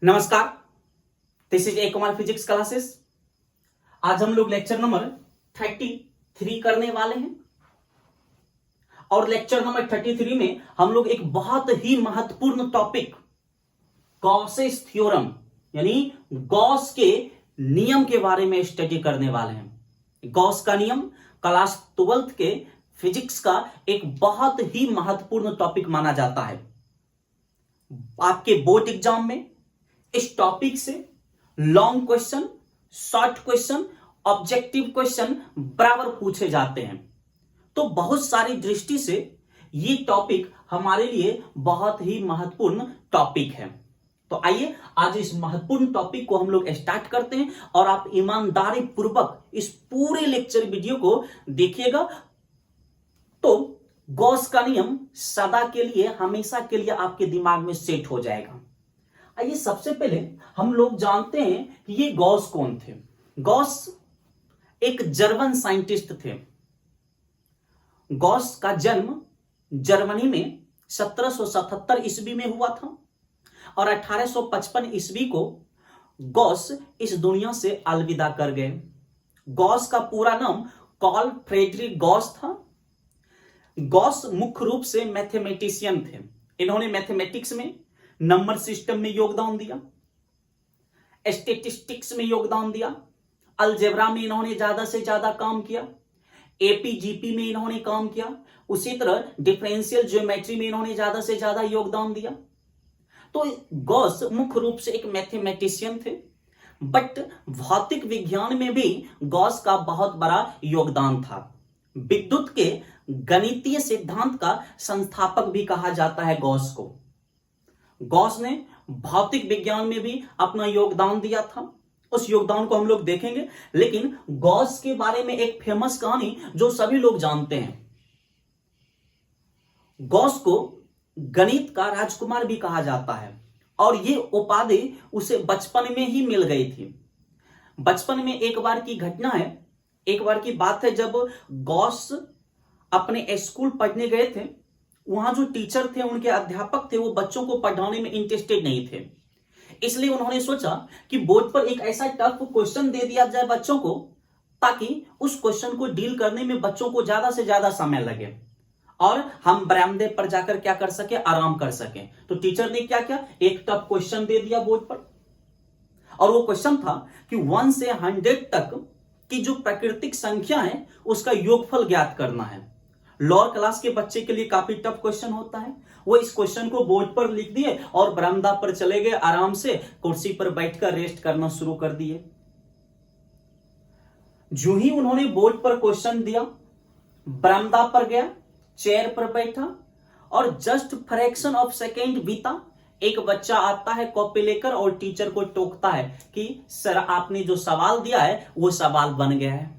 नमस्कार, this is a Kumar physics classes. आज हम लोग लेक्चर नंबर 33 करने वाले हैं और लेक्चर नंबर 33 में हम लोग एक बहुत ही महत्वपूर्ण टॉपिक गॉसेस थ्योरम यानी गॉस के नियम के बारे में स्टडी करने वाले हैं। गॉस का नियम क्लास 12th के फिजिक्स का एक बहुत ही महत्वपूर्ण टॉपिक माना जाता है। आपके बोर्ड एग्जाम में इस टॉपिक से long question, short question, objective question बराबर पूछे जाते हैं। तो बहुत सारी दृष्टि से ये टॉपिक हमारे लिए बहुत ही महत्वपूर्ण टॉपिक है। तो आइए आज इस महत्वपूर्ण टॉपिक को हम लोग स्टार्ट करते हैं और आप ईमानदारी पूर्वक इस पूरे लेक्चर वीडियो को देखिएगा तो गॉस का नियम सदा के लिए, हमेशा के लिए आपके दिमाग में सेट हो जाएगा। आइए सबसे पहले हम लोग जानते हैं कि ये गॉस कौन थे। गॉस एक जर्मन साइंटिस्ट थे। गॉस का जन्म जर्मनी में 1777 ईस्वी में हुआ था और 1855 ईस्वी को गॉस इस दुनिया से अलविदा कर गए। गॉस का पूरा नाम कार्ल फ्रेडरिक गॉस था। गॉस मुख्य रूप से मैथमेटिशियन थे। इन्होंने मैथमेटिक्स में, नंबर सिस्टम में योगदान दिया, स्टैटिस्टिक्स में योगदान दिया, अलजेब्रा में इन्होंने ज्यादा से ज्यादा काम किया, एपीजीपी में इन्होंने काम किया, उसी तरह डिफरेंशियल ज्योमेट्री में इन्होंने ज्यादा से ज्यादा योगदान दिया। तो गॉस मुख्य रूप से एक मैथमेटिशियन थे, बट भौतिक विज्ञान में भी गॉस का बहुत बड़ा योगदान था। विद्युत के गणितीय सिद्धांत का संस्थापक भी कहा जाता है गॉस को। गॉस ने भौतिक विज्ञान में भी अपना योगदान दिया था। उस योगदान को हम लोग देखेंगे, लेकिन गॉस के बारे में एक फेमस कहानी जो सभी लोग जानते हैं। गॉस को गणित का राजकुमार भी कहा जाता है और ये उपाधि उसे बचपन में ही मिल गई थी। बचपन में एक बार की घटना है, एक बार की बात है, जब गॉस अपने स्कूल पढ़ने गए थे। वहां जो टीचर थे, उनके अध्यापक थे, वो बच्चों को पढ़ाने में इंटरेस्टेड नहीं थे। इसलिए उन्होंने सोचा कि बोर्ड पर एक ऐसा टफ क्वेश्चन दे दिया जाए बच्चों को, ताकि उस क्वेश्चन को डील करने में बच्चों को ज्यादा से ज्यादा समय लगे और हम बरामदे पर जाकर क्या कर सके, आराम कर सके। तो टीचर ने क्या किया, एक टफ क्वेश्चन दे दिया बोर्ड पर और वो क्वेश्चन था कि 1 से 100 तक की जो प्राकृतिक संख्या है उसका योगफल ज्ञात करना है। लोअर क्लास के बच्चे के लिए काफी टफ क्वेश्चन होता है। वो इस क्वेश्चन को बोर्ड पर लिख दिए और बरामदा पर चले गए, आराम से कुर्सी पर बैठकर रेस्ट करना शुरू कर दिए। जो ही उन्होंने बोर्ड पर क्वेश्चन दिया, बरामदा पर गया, चेयर पर बैठा और जस्ट फ्रैक्शन ऑफ सेकेंड बीता, एक बच्चा आता है कॉपी लेकर और टीचर को टोकता है कि सर आपने जो सवाल दिया है वो सवाल बन गया है।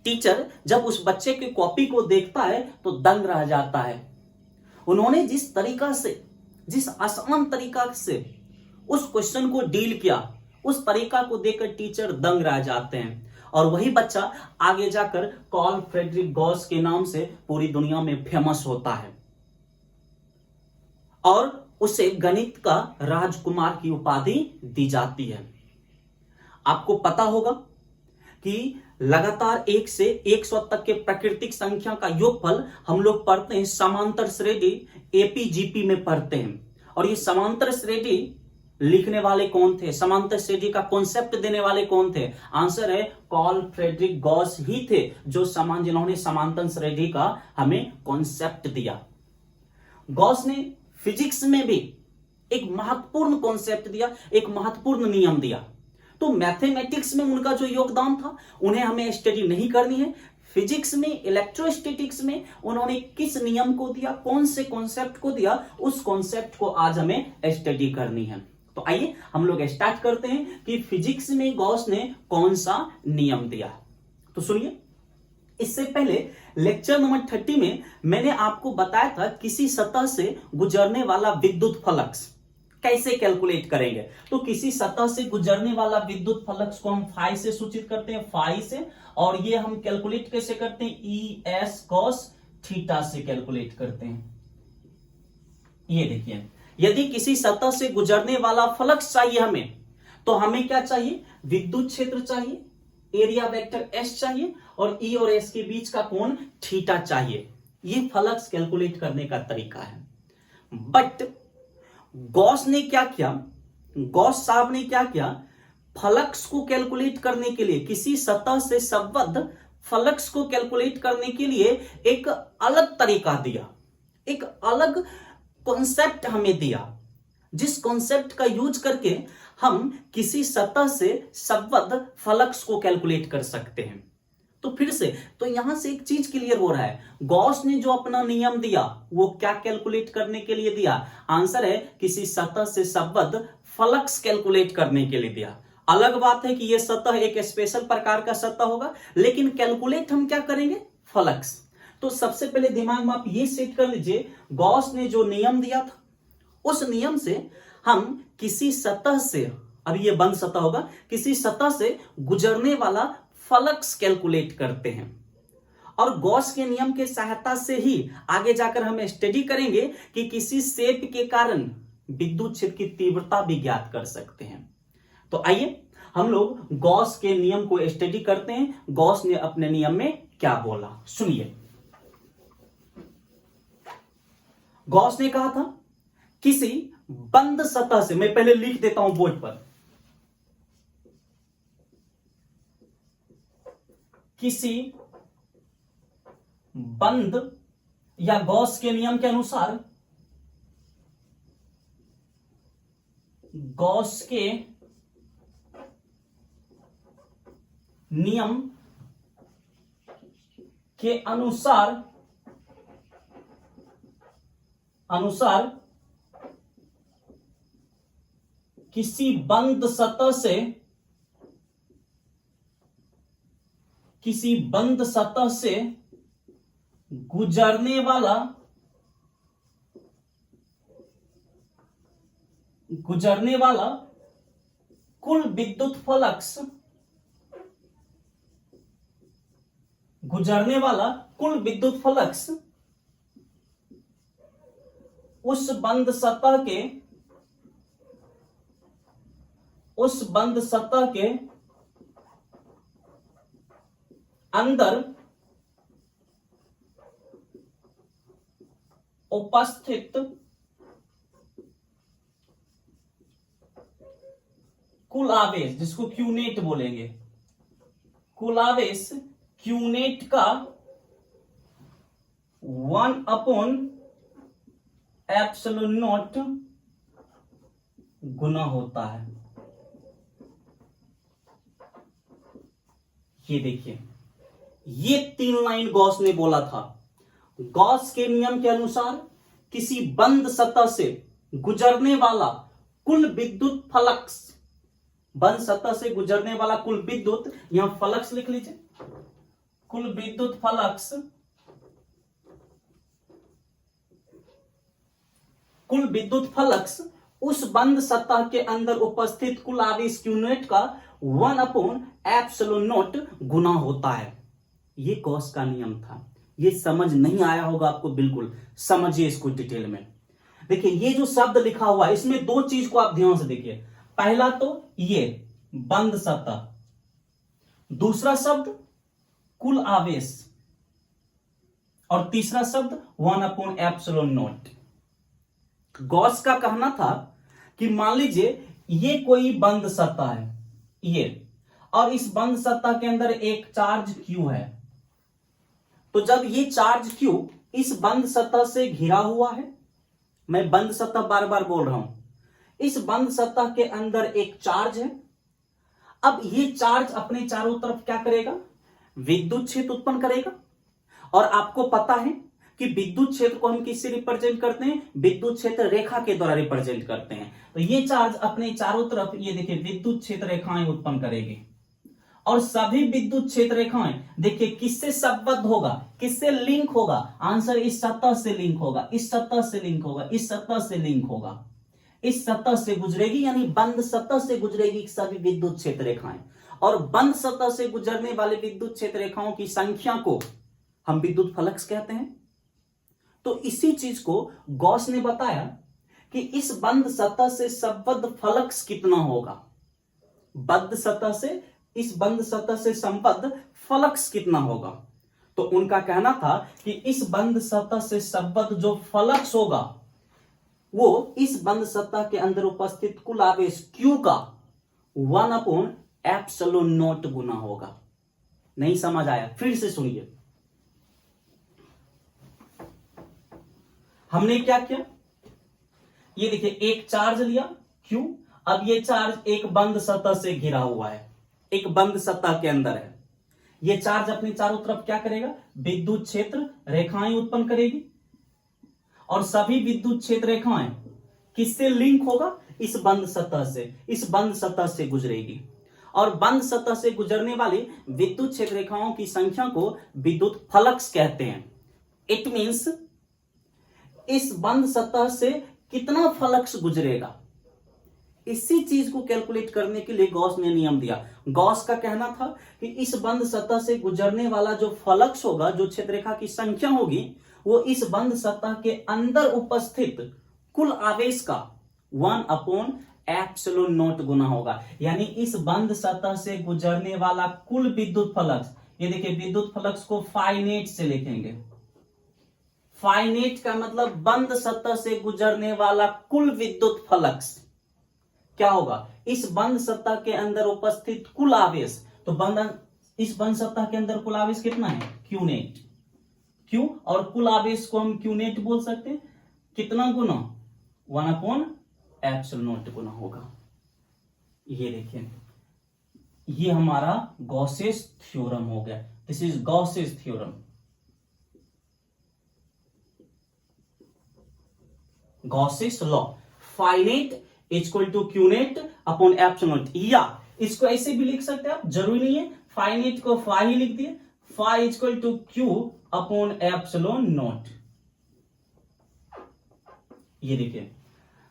टीचर जब उस बच्चे की कॉपी को देखता है तो दंग रह जाता है। उन्होंने जिस तरीका से, जिस आसान तरीका से उस क्वेश्चन को डील किया, उस तरीका को देखकर टीचर दंग रह जाते हैं और वही बच्चा आगे जाकर कार्ल फ्रेडरिक गॉस के नाम से पूरी दुनिया में फेमस होता है और उसे गणित का राजकुमार की उपाधि दी जाती है। आपको पता होगा कि लगातार 1 से 100 तक के प्राकृतिक संख्या का योगफल हम लोग पढ़ते हैं, समांतर श्रेणी एपीजीपी में पढ़ते हैं। और ये समांतर श्रेणी लिखने वाले कौन थे, समांतर श्रेणी का कॉन्सेप्ट देने वाले कौन थे? आंसर है कार्ल फ्रेडरिक गॉस ही थे, जिन्होंने समांतर श्रेणी का हमें कॉन्सेप्ट दिया। गॉस ने फिजिक्स में भी एक महत्वपूर्ण कॉन्सेप्ट दिया, एक महत्वपूर्ण नियम दिया। तो मैथमेटिक्स में उनका जो योगदान था उन्हें हमें स्टडी नहीं करनी है। फिजिक्स में, इलेक्ट्रोस्टैटिक्स में उन्होंने किस नियम को दिया, कौन से कॉन्सेप्ट को दिया, उस कॉन्सेप्ट को आज हमें स्टडी करनी है। तो आइए हम लोग स्टार्ट करते हैं कि फिजिक्स में गॉस ने कौन सा नियम दिया। तो सुनिए, इससे पहले लेक्चर नंबर 30 में मैंने आपको बताया था किसी सतह से गुजरने वाला विद्युत फ्लक्स कैसे कैलकुलेट करेंगे। तो किसी सतह से गुजरने वाला विद्युत फ्लक्स को हम फाई से सूचित करते हैं, फाई से, और ये हम कैलकुलेट कैसे करते हैं, ई एस कॉस थीटा से कैलकुलेट करते हैं। ये देखिए, यदि किसी सतह से गुजरने वाला फ्लक्स चाहिए हमें, तो हमें क्या चाहिए? विद्युत क्षेत्र चाहिए, एरिया वेक्टर एस चाहिए, और ई और एस के बीच का कोण थीटा चाहिए। ये फ्लक्स कैलकुलेट करने का तरीका है। बट गॉस ने क्या किया, गॉस साहब ने क्या किया, फ्लक्स को कैलकुलेट करने के लिए, किसी सतह से संबद्ध फ्लक्स को कैलकुलेट करने के लिए एक अलग तरीका दिया, एक अलग कॉन्सेप्ट हमें दिया, जिस कॉन्सेप्ट का यूज करके हम किसी सतह से संबद्ध फ्लक्स को कैलकुलेट कर सकते हैं। तो फिर से, तो यहां से एक चीज क्लियर हो रहा है, गॉस ने जो अपना नियम दिया वो क्या कैलकुलेट करने के लिए दिया? आंसर है किसी सतह से संबद्ध फ्लक्स कैलकुलेट करने के लिए दिया। अलग बात है कि यह सतह एक स्पेशल प्रकार का सतह होगा, लेकिन कैलकुलेट हम क्या करेंगे? फ्लक्स। तो सबसे पहले दिमाग में आप ये सेट कर लीजिए, गॉस ने जो नियम दिया था उस नियम से हम किसी सतह से, अब ये बंद सतह होगा, किसी सतह से गुजरने वाला फ्लक्स कैलकुलेट करते हैं। और गॉस के नियम के सहायता से ही आगे जाकर हम स्टडी करेंगे कि किसी शेप के कारण विद्युत क्षेत्र की तीव्रता भी ज्ञात कर सकते हैं। तो आइए हम लोग गॉस के नियम को स्टडी करते हैं। गॉस ने अपने नियम में क्या बोला, सुनिए। गॉस ने कहा था किसी बंद सतह से, मैं पहले लिख देता हूं बोर्ड पर, किसी बंद या गॉस के नियम के अनुसार, गॉस के नियम के अनुसार किसी बंद सतह से, किसी बंद सतह से गुजरने वाला कुल विद्युत फ्लक्स, गुजरने वाला कुल विद्युत फ्लक्स उस बंद सतह के अंदर उपस्थित कुल आवेश, जिसको क्यूनेट बोलेंगे, कुल आवेश क्यूनेट का 1/ε0 गुना होता है। ये देखिए, ये 3 लाइन गॉस ने बोला था। गॉस के नियम के अनुसार किसी बंद सतह से गुजरने वाला कुल विद्युत फ्लक्स, बंद सतह से गुजरने वाला कुल विद्युत, यहां फ्लक्स लिख लीजिए, कुल विद्युत फ्लक्स, कुल विद्युत फ्लक्स उस बंद सतह के अंदर उपस्थित कुल आवेश क्यूनेट का 1/ε0 गुना होता है। ये गॉस का नियम था। ये समझ नहीं आया होगा आपको, बिल्कुल समझिए इसको डिटेल में। देखिए, ये जो शब्द लिखा हुआ है इसमें 2 चीज को आप ध्यान से देखिए। पहला तो ये बंद सतह, दूसरा शब्द कुल आवेश, और तीसरा शब्द 1/ε0। गॉस का कहना था कि मान लीजिए ये कोई बंद सतह है, ये, और इस बंद सतह के अंदर एक चार्ज क्यू है। तो जब ये चार्ज क्यू इस बंद सतह से घिरा हुआ है, मैं बंद सतह बार बार बोल रहा हूं, इस बंद सतह के अंदर एक चार्ज है। अब ये चार्ज अपने चारों तरफ क्या करेगा? विद्युत क्षेत्र उत्पन्न करेगा। और आपको पता है कि विद्युत क्षेत्र को हम किससे रिप्रेजेंट करते हैं? विद्युत क्षेत्र रेखा के द्वारा रिप्रेजेंट करते हैं। तो ये चार्ज अपने चारों तरफ, ये देखिए, विद्युत क्षेत्र रेखाएं उत्पन्न करेगी। और सभी विद्युत क्षेत्र रेखाएं देखिए किससे संबद्ध होगा, किससे लिंक होगा? आंसर इस सतह से लिंक होगा, इस सतह से लिंक होगा, इस सतह से लिंक होगा, इस सतह से गुजरेगी, यानी बंद सतह से गुजरेगी सभी विद्युत क्षेत्र रेखाएं। और बंद सतह से गुजरने वाले विद्युत क्षेत्र रेखाओं की संख्या को हम विद्युत फ्लक्स कहते हैं। तो इसी चीज को गॉस ने बताया कि इस बंद सतह से संबद्ध फ्लक्स कितना होगा, बद्ध सतह से इस बंद सतह से संबद्ध फ्लक्स कितना होगा। तो उनका कहना था कि इस बंद सतह से संबद्ध जो फ्लक्स होगा वो इस बंद सतह के अंदर उपस्थित कुल आवेश Q का 1/ε0 गुना होगा। नहीं समझ आया, फिर से सुनिए। हमने क्या किया, ये देखिए एक चार्ज लिया Q, अब ये चार्ज एक बंद सतह से घिरा हुआ है, एक बंद सतह के अंदर है। ये चार्ज अपने चारों तरफ क्या करेगा, विद्युत क्षेत्र रेखाएं उत्पन्न करेगी और सभी विद्युत क्षेत्र रेखाएं किससे लिंक होगा, इस बंद सतह से, इस बंद सतह से गुजरेगी और बंद सतह से गुजरने वाली विद्युत क्षेत्र रेखाओं की संख्या को विद्युत फ्लक्स कहते हैं। इट मींस इस बंद सतह से कितना फ्लक्स गुजरेगा, इसी चीज को कैलकुलेट करने के लिए गॉस ने नियम दिया। गॉस का कहना था कि इस बंद सतह से गुजरने वाला जो फ्लक्स होगा, जो क्षेत्र रेखा की संख्या होगी, वो इस बंद सतह के अंदर उपस्थित कुल आवेश का 1/ε0 गुना होगा। यानी इस बंद सतह से गुजरने वाला कुल विद्युत फ्लक्स, ये देखिए विद्युत फ्लक्स को फाइनेट से लिखेंगे। फाइनेट का मतलब बंद सतह से गुजरने वाला कुल विद्युत फ्लक्स क्या होगा, इस बंद सतह के अंदर उपस्थित कुल आवेश। तो इस बंद सतह के अंदर कुल आवेश कितना है, Q नेट, Q, और कुल आवेश को हम Q नेट बोल सकते हैं, कितना गुना, 1/ε0 गुना होगा। ये देखिए, ये हमारा गॉसेस थ्योरम हो गया। This is Gauss's theorem. Gauss's law, phi net equal to Q net upon ε0, या इसको ऐसे भी लिख सकते हैं आप, जरूरी नहीं है फाइनेट को फाइ ही लिख दिए, phi equal to Q upon ε0। ये देखिए,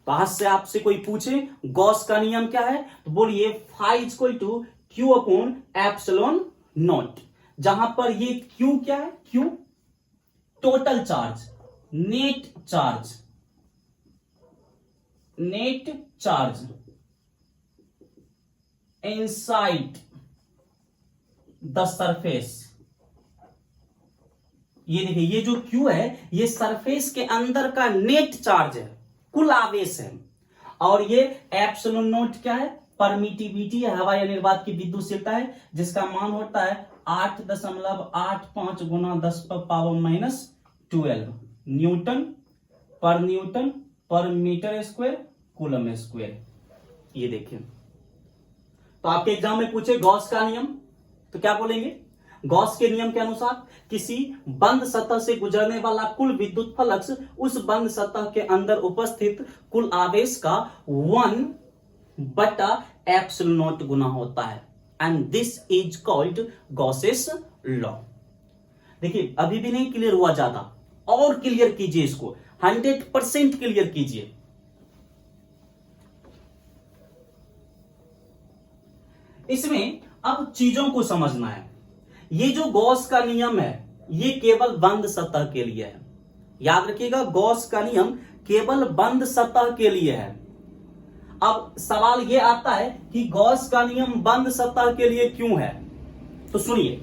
तो आज से आपसे कोई पूछे गॉस का नियम क्या है, तो बोलिए phi equal to Q upon ε0, जहां पर ये Q क्या है, Q total charge, net charge, net charge inside the surface. ये देखिए, ये जो Q है ये सरफेस के अंदर का नेट चार्ज है, कुल आवेश है। और ये ε0 क्या है, परमिटिविटी है, हवा या निर्वात की विद्युतशीलता है, जिसका मान होता है 8.85 गुना 10⁻⁻12 न्यूटन पर मीटर स्क्वायर कूलम स्क्वायर। ये देखिए, तो आपके एग्जाम में पूछे गॉस का नियम, तो क्या बोलेंगे, गॉस के नियम के अनुसार किसी बंद सतह से गुजरने वाला कुल विद्युत फ्लक्स उस बंद सतह के अंदर उपस्थित कुल आवेश का 1/ε0 गुना होता है, and this is called Gauss's law. देखिए, अभी भी नहीं क्लियर हुआ ज्यादा, और क्लियर कीजिए इसको, 100% क्लियर कीजिए। इसमें अब चीजों को समझना है। ये जो गॉस का नियम है ये केवल बंद सतह के लिए है, याद रखिएगा, गॉस का नियम केवल बंद सतह के लिए है। अब सवाल ये आता है कि गॉस का नियम बंद सतह के लिए क्यों है, तो सुनिए,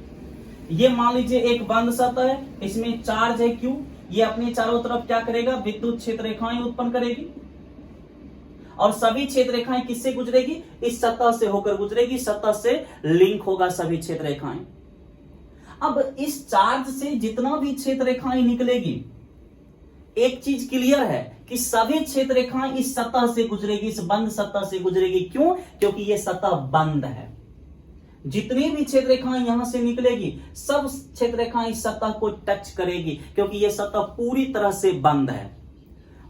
ये मान लीजिए एक बंद सतह है, इसमें चार्ज है Q, ये अपने चारों तरफ क्या करेगा, विद्युत क्षेत्र रेखाएं उत्पन्न करेगी और सभी क्षेत्र रेखाएं किससे गुजरेगी, इस सतह से होकर गुजरेगी, सतह से लिंक होगा सभी क्षेत्र रेखाएं। अब इस चार्ज से जितना भी क्षेत्र रेखाएं निकलेगी, एक चीज क्लियर है कि सभी क्षेत्र रेखाएं इस सतह से गुजरेगी, इस बंद सतह से गुजरेगी। क्यों, क्योंकि यह सतह बंद है। जितनी भी क्षेत्र रेखाएं यहां से निकलेगी सब क्षेत्र रेखाएं इस सतह को टच करेगी, क्योंकि यह सतह पूरी तरह से बंद है।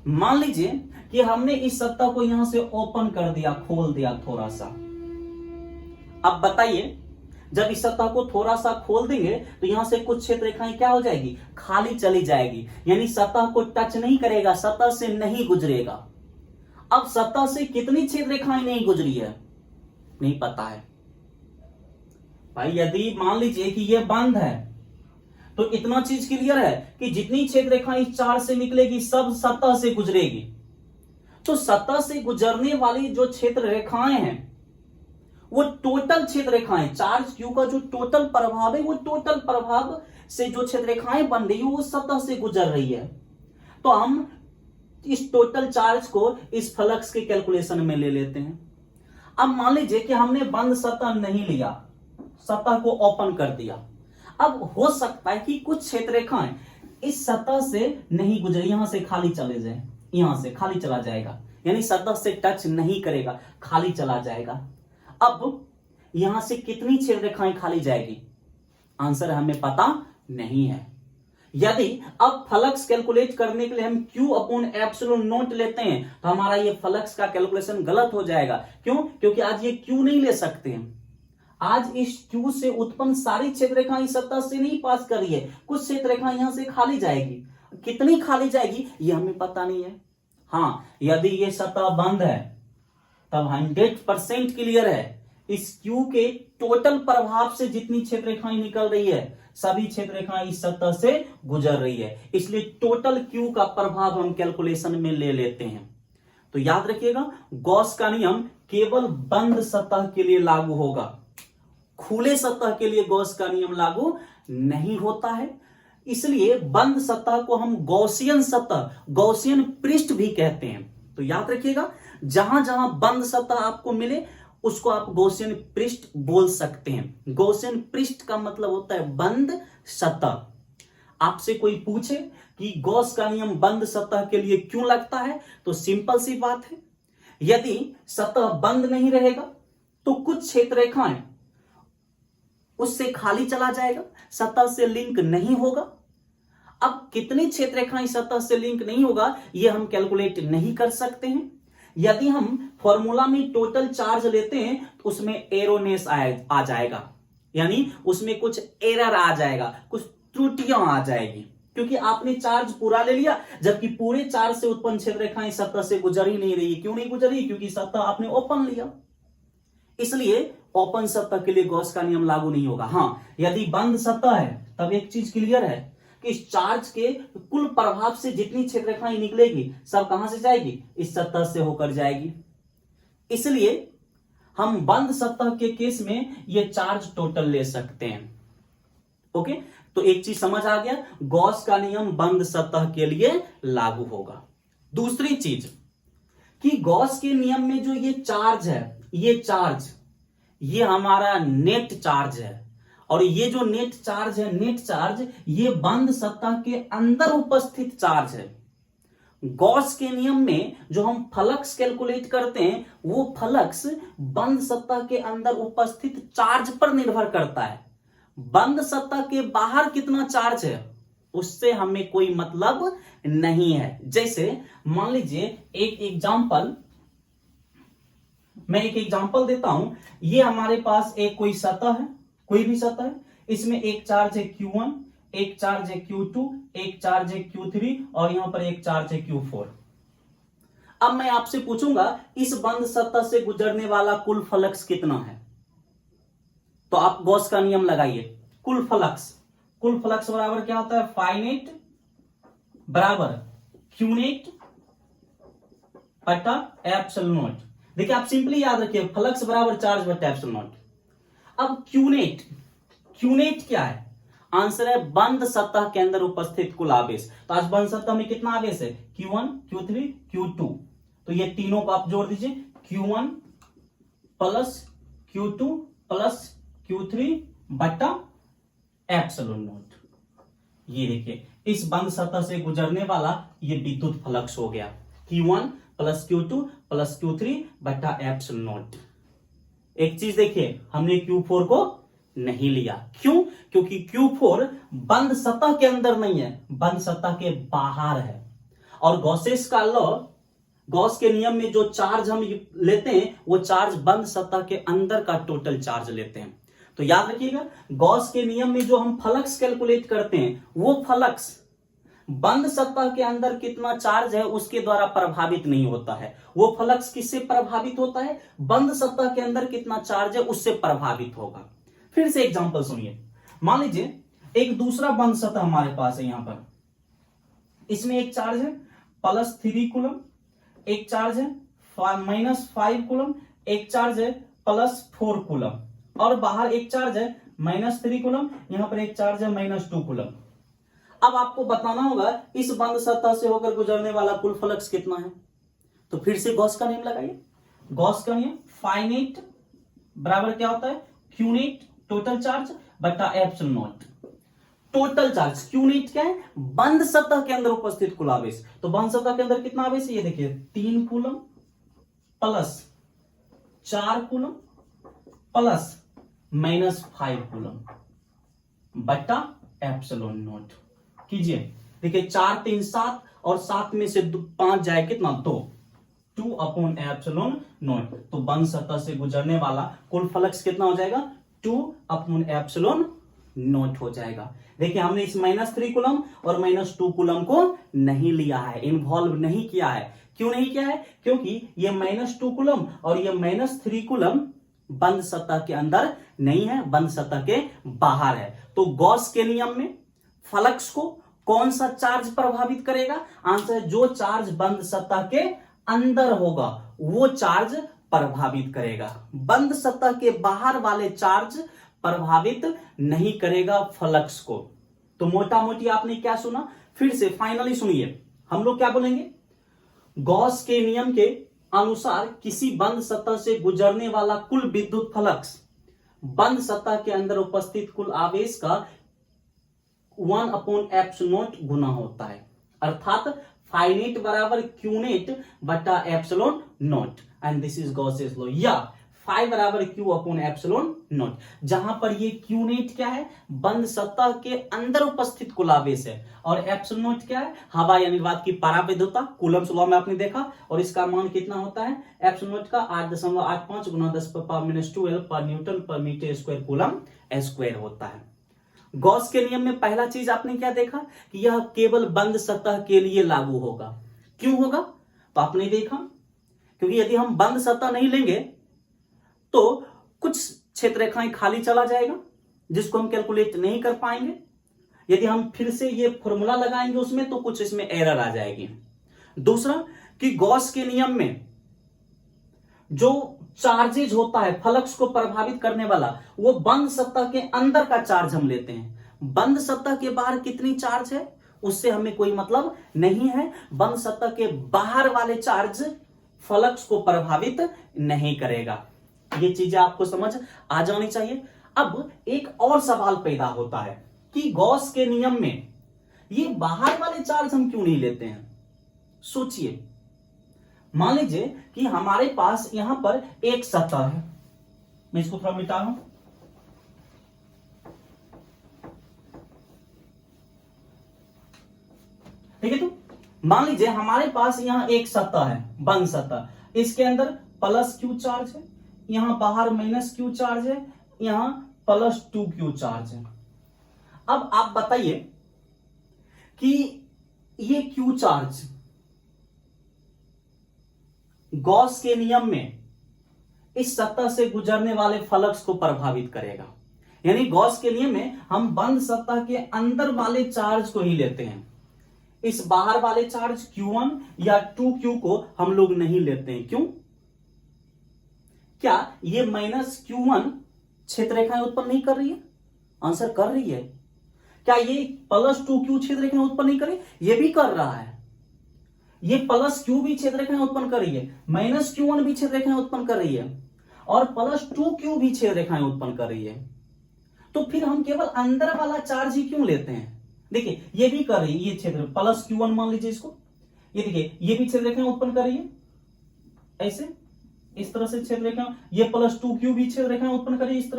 मान लीजिए कि हमने इस सतह को यहां से ओपन कर दिया, खोल दिया थोड़ा सा। अब बताइए, जब इस सतह को थोड़ा सा खोल देंगे तो यहां से कुछ क्षेत्र रेखाएं क्या हो जाएगी, खाली चली जाएगी, यानी सतह को टच नहीं करेगा, सतह से नहीं गुजरेगा। अब सतह से कितनी क्षेत्र रेखाएं नहीं गुजरी है, नहीं पता है भाई। यदि मान लीजिए कि यह बंद है तो इतना चीज क्लियर है कि जितनी क्षेत्र रेखाएं इस चार्ज से निकलेगी सब सतह से गुजरेगी। तो सतह से गुजरने वाली जो क्षेत्र रेखाएं हैं वो टोटल क्षेत्र रेखाएं, चार्ज क्यू का जो टोटल प्रभाव है वो टोटल प्रभाव से जो क्षेत्र रेखाएं बन रही है वो सतह से गुजर रही है। तो हम इस टोटल चार्ज को इस फ्लक्स के कैलकुलेशन में ले लेते हैं। अब मान लीजिए कि हमने बंद सतह नहीं लिया, सतह को ओपन कर दिया। अब हो सकता है कि कुछ क्षेत्र रेखाएं इस सतह से नहीं गुजरे, यहां से खाली चले जाए, यहां से खाली चला जाएगा, यानी सतह से टच नहीं करेगा, खाली चला जाएगा। अब यहां से कितनी क्षेत्र रेखाएं खाली जाएगी? आंसर हमें पता नहीं है। यदि अब फ्लक्स कैलकुलेट करने के लिए हम Q अपॉन एप्सिलॉन नॉट लेते हैं तो हमारा ये फ्लक्स का कैलकुलेशन गलत हो जाएगा। क्यों? क्योंकि आज ये Q नहीं ले सकते हैं। आज इस Q से उत्पन्न सारी क्षेत्र रेखाएं इस सतह से नहीं पास कर रही है, कुछ क्षेत्र रेखाएं यहां से खाली जाएगी। कितनी खाली जाएगी ये हमें पता नहीं है। हाँ, यदि ये सतह बंद है तब 100% क्लियर है, इस Q के टोटल प्रभाव से जितनी क्षेत्र रेखाएं निकल रही है सभी क्षेत्र रेखाएं इस सतह से गुजर रही है, इसलिए टोटल Q का प्रभाव हम कैलकुलेशन में ले लेते हैं। तो याद रखिएगा, गॉस का नियम केवल बंद सतह के लिए लागू होगा, खुले सतह के लिए गॉस का नियम लागू नहीं होता है। इसलिए बंद सतह को हम गॉसियन सतह, गॉसियन पृष्ठ भी कहते हैं। तो याद रखिएगा, जहां जहां बंद सतह आपको मिले उसको आप गॉसियन पृष्ठ बोल सकते हैं। गॉसियन पृष्ठ का मतलब होता है बंद सतह। आपसे कोई पूछे कि गॉस का नियम बंद सतह के लिए क्यों लगता है, तो सिंपल सी बात है, यदि सतह बंद नहीं रहेगा तो कुछ क्षेत्र रेखाएं उससे खाली चला जाएगा, सतह से लिंक नहीं होगा। अब कितनी क्षेत्र रेखाएं सतह से लिंक नहीं होगा ये हम कैलकुलेट नहीं कर सकते हैं। यदि हम फॉर्मूला में टोटल चार्ज लेते हैं तो उसमें एरोनेस आ जाएगा, यानी उसमें कुछ एरर आ जाएगा, कुछ त्रुटियां आ जाएगी, क्योंकि आपने चार्ज पूरा ले लिया जबकि पूरे चार्ज से उत्पन्न क्षेत्र रेखाएं सतह से गुजर ही नहीं रही। क्यों नहीं गुजर रही? क्योंकि सतह आपने ओपन लिया, इसलिए ओपन सतह के लिए गॉस का नियम लागू नहीं होगा। हाँ, यदि बंद सतह है तब एक चीज क्लियर है कि इस चार्ज के कुल प्रभाव से जितनी क्षेत्र रेखाएं निकलेगी सब कहां से जाएगी? इस सतह से होकर जाएगी। इसलिए हम बंद सतह के केस में ये चार्ज टोटल ले सकते हैं। ओके, तो एक चीज समझ आ गया, गॉस का नियम बंद सतह के लिए लागू होगा। दूसरी चीज कि गॉस के नियम में जो ये चार्ज है, ये चार्ज ये हमारा नेट चार्ज है, और ये जो नेट चार्ज है, नेट चार्ज ये बंद सतह के अंदर उपस्थित चार्ज है। गॉस के नियम में जो हम फ्लक्स कैलकुलेट करते हैं वो फ्लक्स बंद सतह के अंदर उपस्थित चार्ज पर निर्भर करता है। बंद सतह के बाहर कितना चार्ज है उससे हमें कोई मतलब नहीं है। जैसे मान लीजिए मैं एक एग्जांपल देता हूं। ये हमारे पास एक कोई सतह है, कोई भी सतह है, इसमें एक चार्ज है Q1, एक चार्ज है Q2, एक चार्ज है Q3 और यहां पर एक चार्ज है Q4। अब मैं आपसे पूछूंगा इस बंद सतह से गुजरने वाला कुल फ्लक्स कितना है, तो आप गॉस का नियम लगाइए। कुल फ्लक्स बराबर क्या होता है? फाई नेट बराबर Q नेट बटा एप्सिलॉन नॉट। देखिए, आप सिंपली याद रखिए, फ्लक्स बराबर चार्ज बटा एप्सिलॉन नॉट। अब Q नेट क्या है? आंसर है बंद सतह के अंदर उपस्थित कुल आवेश। तो आज बंद सतह में कितना आवेश है? Q1, Q3, Q2। तो ये तीनों को आप जोड़ दीजिए, Q1 plus Q2 plus Q3 बटा एप्सिलॉन नॉट। ये देखिए, इस बंद सतह से गुजरने वाला ये विद्युत फ्लक्स हो गया, Q1 plus Q2 plus Q3 बटा एप्सिलॉन नॉट। एक चीज देखिए, हमने Q4 को नहीं लिया। क्यों? क्योंकि Q4 बंद सतह के अंदर नहीं है, बंद सतह के बाहर है। और गॉसेस का लॉ, गॉस के नियम में जो चार्ज हम लेते हैं वो चार्ज बंद सतह के अंदर का टोटल चार्ज लेते हैं। तो याद रखिएगा, गॉस के नियम में जो हम फ्लक्स कैलकुलेट करते हैं वो फ्लक्स बंद सतह के अंदर कितना चार्ज है उसके द्वारा प्रभावित नहीं होता है। वो फ्लक्स किससे प्रभावित होता है? बंद सतह के अंदर कितना चार्ज है उससे प्रभावित होगा। फिर से एग्जांपल सुनिए। मान लीजिए एक दूसरा बंद सतह हमारे पास है, यहां पर इसमें एक चार्ज है +3 कूलम, एक चार्ज है -5 कूलम, एक चार्ज है +4 कूलम, और बाहर एक चार्ज है -3 कूलम, यहां पर एक चार्ज है -2 कूलम। अब आपको बताना होगा इस बंद सतह से होकर गुजरने वाला कुल फ्लक्स कितना है। तो फिर से गॉस का नियम लगाइए। गॉस का नियम फाइनेट बराबर क्या होता है, क्यू नेट टोटल चार्ज बटा epsilon not. Total charge Q net क्या है, बंद सतह के अंदर उपस्थित कुल आवेश। तो बंद सतह के अंदर कितना आवेश है, ये देखिए 3 coulomb plus 4 coulomb plus -5 coulomb बटा एप्सिलॉन नॉट। कीजिए, देखिए 4 3 7 और 7 में से 5 जाए कितना, 2 अपॉन एप्सिलॉन नॉट। तो बंद सतह से गुजरने वाला कुल फ्लक्स कितना हो जाएगा, 2 अपॉन एप्सिलॉन नॉट हो जाएगा। देखिए हमने इस -3 कूलम और -2 कूलम को नहीं लिया है, इन्वॉल्व नहीं किया है। क्यों नहीं किया है, क्योंकि ये -2 कूलम और ये -3 कूलम बंद सतह के अंदर नहीं है, बंद सतह के बाहर है। तो गॉस के नियम में फ्लक्स को कौन सा चार्ज प्रभावित करेगा, आंसर जो चार्ज बंद सतह के अंदर होगा वो चार्ज प्रभावित करेगा। बंद सतह के बाहर वाले चार्ज प्रभावित नहीं करेगा फ्लक्स को। तो मोटा मोटी आपने क्या सुना, फिर से फाइनली सुनिए, हम लोग क्या बोलेंगे, गॉस के नियम के अनुसार किसी बंद सतह से गुजरने वाला कुल विद्युत फ्लक्स बंद सतह के अंदर उपस्थित कुल आवेश का 1 अपॉन एप्सिलॉन नॉट गुना होता है, अर्थात फाइनेट बराबर क्यू नेट बटा epsilon not, and this is Gauss's law, या फाई बराबर क्यू अपॉन एप्सिलॉन नॉट। जहां पर ये क्यू नेट क्या है, बंद सतह के अंदर उपस्थित कुल आवेश है, और एप्सिलॉन नॉट क्या है, हवा या निर्वात की पराविद्युता, कूलम्स लॉ में आपने देखा, और इसका मान कितना होता है, एप्सिलॉन नॉट का 8.85 गुना 10⁻12 पर न्यूटन पर मीटर स्क्वायर कूलम स्क्वायर होता है। गॉस के नियम में पहला चीज आपने क्या देखा कि यह केवल बंद सतह के लिए लागू होगा। क्यों होगा, तो आपने देखा क्योंकि यदि हम बंद सतह नहीं लेंगे तो कुछ क्षेत्र रेखाएं खाली चला जाएगा जिसको हम कैलकुलेट नहीं कर पाएंगे। यदि हम फिर से ये फॉर्मूला लगाएंगे उसमें तो कुछ इसमें एरर आ जाएगी। दूसरा कि गॉस के नियम में जो चार्जेज होता है फ्लक्स को प्रभावित करने वाला, वो बंद सतह के अंदर का चार्ज हम लेते हैं। बंद सतह के बाहर कितनी चार्ज है उससे हमें कोई मतलब नहीं है। बंद सतह के बाहर वाले चार्ज फ्लक्स को प्रभावित नहीं करेगा। ये चीजें आपको समझ आ जानी चाहिए। अब एक और सवाल पैदा होता है कि गॉस के नियम में ये बाहर वाले चार्ज हम क्यों नहीं लेते हैं। सोचिए, मान लीजिए कि हमारे पास यहां पर एक सतह है, मैं इसको थोड़ा मिटा रहा हूं। ठीक है, तो मान लीजिए हमारे पास यहां एक सतह है, बंद सतह, इसके अंदर +q चार्ज है, यहां बाहर -q चार्ज है, यहां +2q चार्ज है। अब आप बताइए कि ये q चार्ज गॉस के नियम में इस सतह से गुजरने वाले फ्लक्स को प्रभावित करेगा। यानी गॉस के नियम में हम बंद सतह के अंदर वाले चार्ज को ही लेते हैं, इस बाहर वाले चार्ज q1 या 2q को हम लोग नहीं लेते हैं। क्यों? क्या ये -q1 क्षेत्र रेखाएं उत्पन्न नहीं कर रही है? आंसर कर रही है। क्या ये +2q क्षेत्र रेखाएं उत्पन्न नहीं कर रही? ये भी कर रहा है। ये +q भी क्षेत्र रेखाएं उत्पन्न कर रही है, -q1 भी क्षेत्र रेखाएं उत्पन्न कर रही है, और +2q भी क्षेत्र रेखाएं उत्पन्न कर रही है। तो फिर हम केवल अंदर वाला चार्ज ही क्यों लेते हैं? देखिए ये भी कर रही है, ये क्षेत्र +q1 मान लीजिए इसको, ये देखिए ये भी क्षेत्र रेखाएं उत्पन्न कर रही है, ऐसे इस तरह से क्षेत्र रेखाएं, ये +2q भी क्षेत्र रेखाएं उत्पन्न कर रही है, इस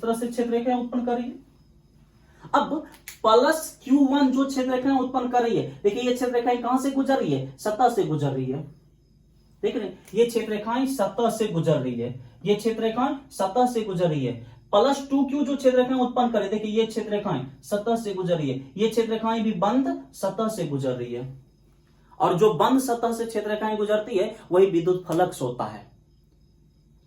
तरह से क्षेत्र रेखाएं उत्पन्न कर रही है। अब +q1 जो क्षेत्र रेखाएं उत्पन्न कर रही है, देखिए ये क्षेत्र रेखाएं कहां से गुजर रही है? सतह से गुजर रही है। देख रहे हैं, ये क्षेत्र रेखाएं सतह से गुजर रही है, ये क्षेत्र रेखाएं सतह से गुजर रही है। +2q जो क्षेत्र रेखाएं उत्पन्न करे, देखिए ये क्षेत्र रेखाएं सतह से गुजर रही है, ये क्षेत्र रेखाएं भी बंद सतह से गुजर रही है, और जो बंद सतह से क्षेत्र रेखाएं गुजरती है वही विद्युत फ्लक्स होता है।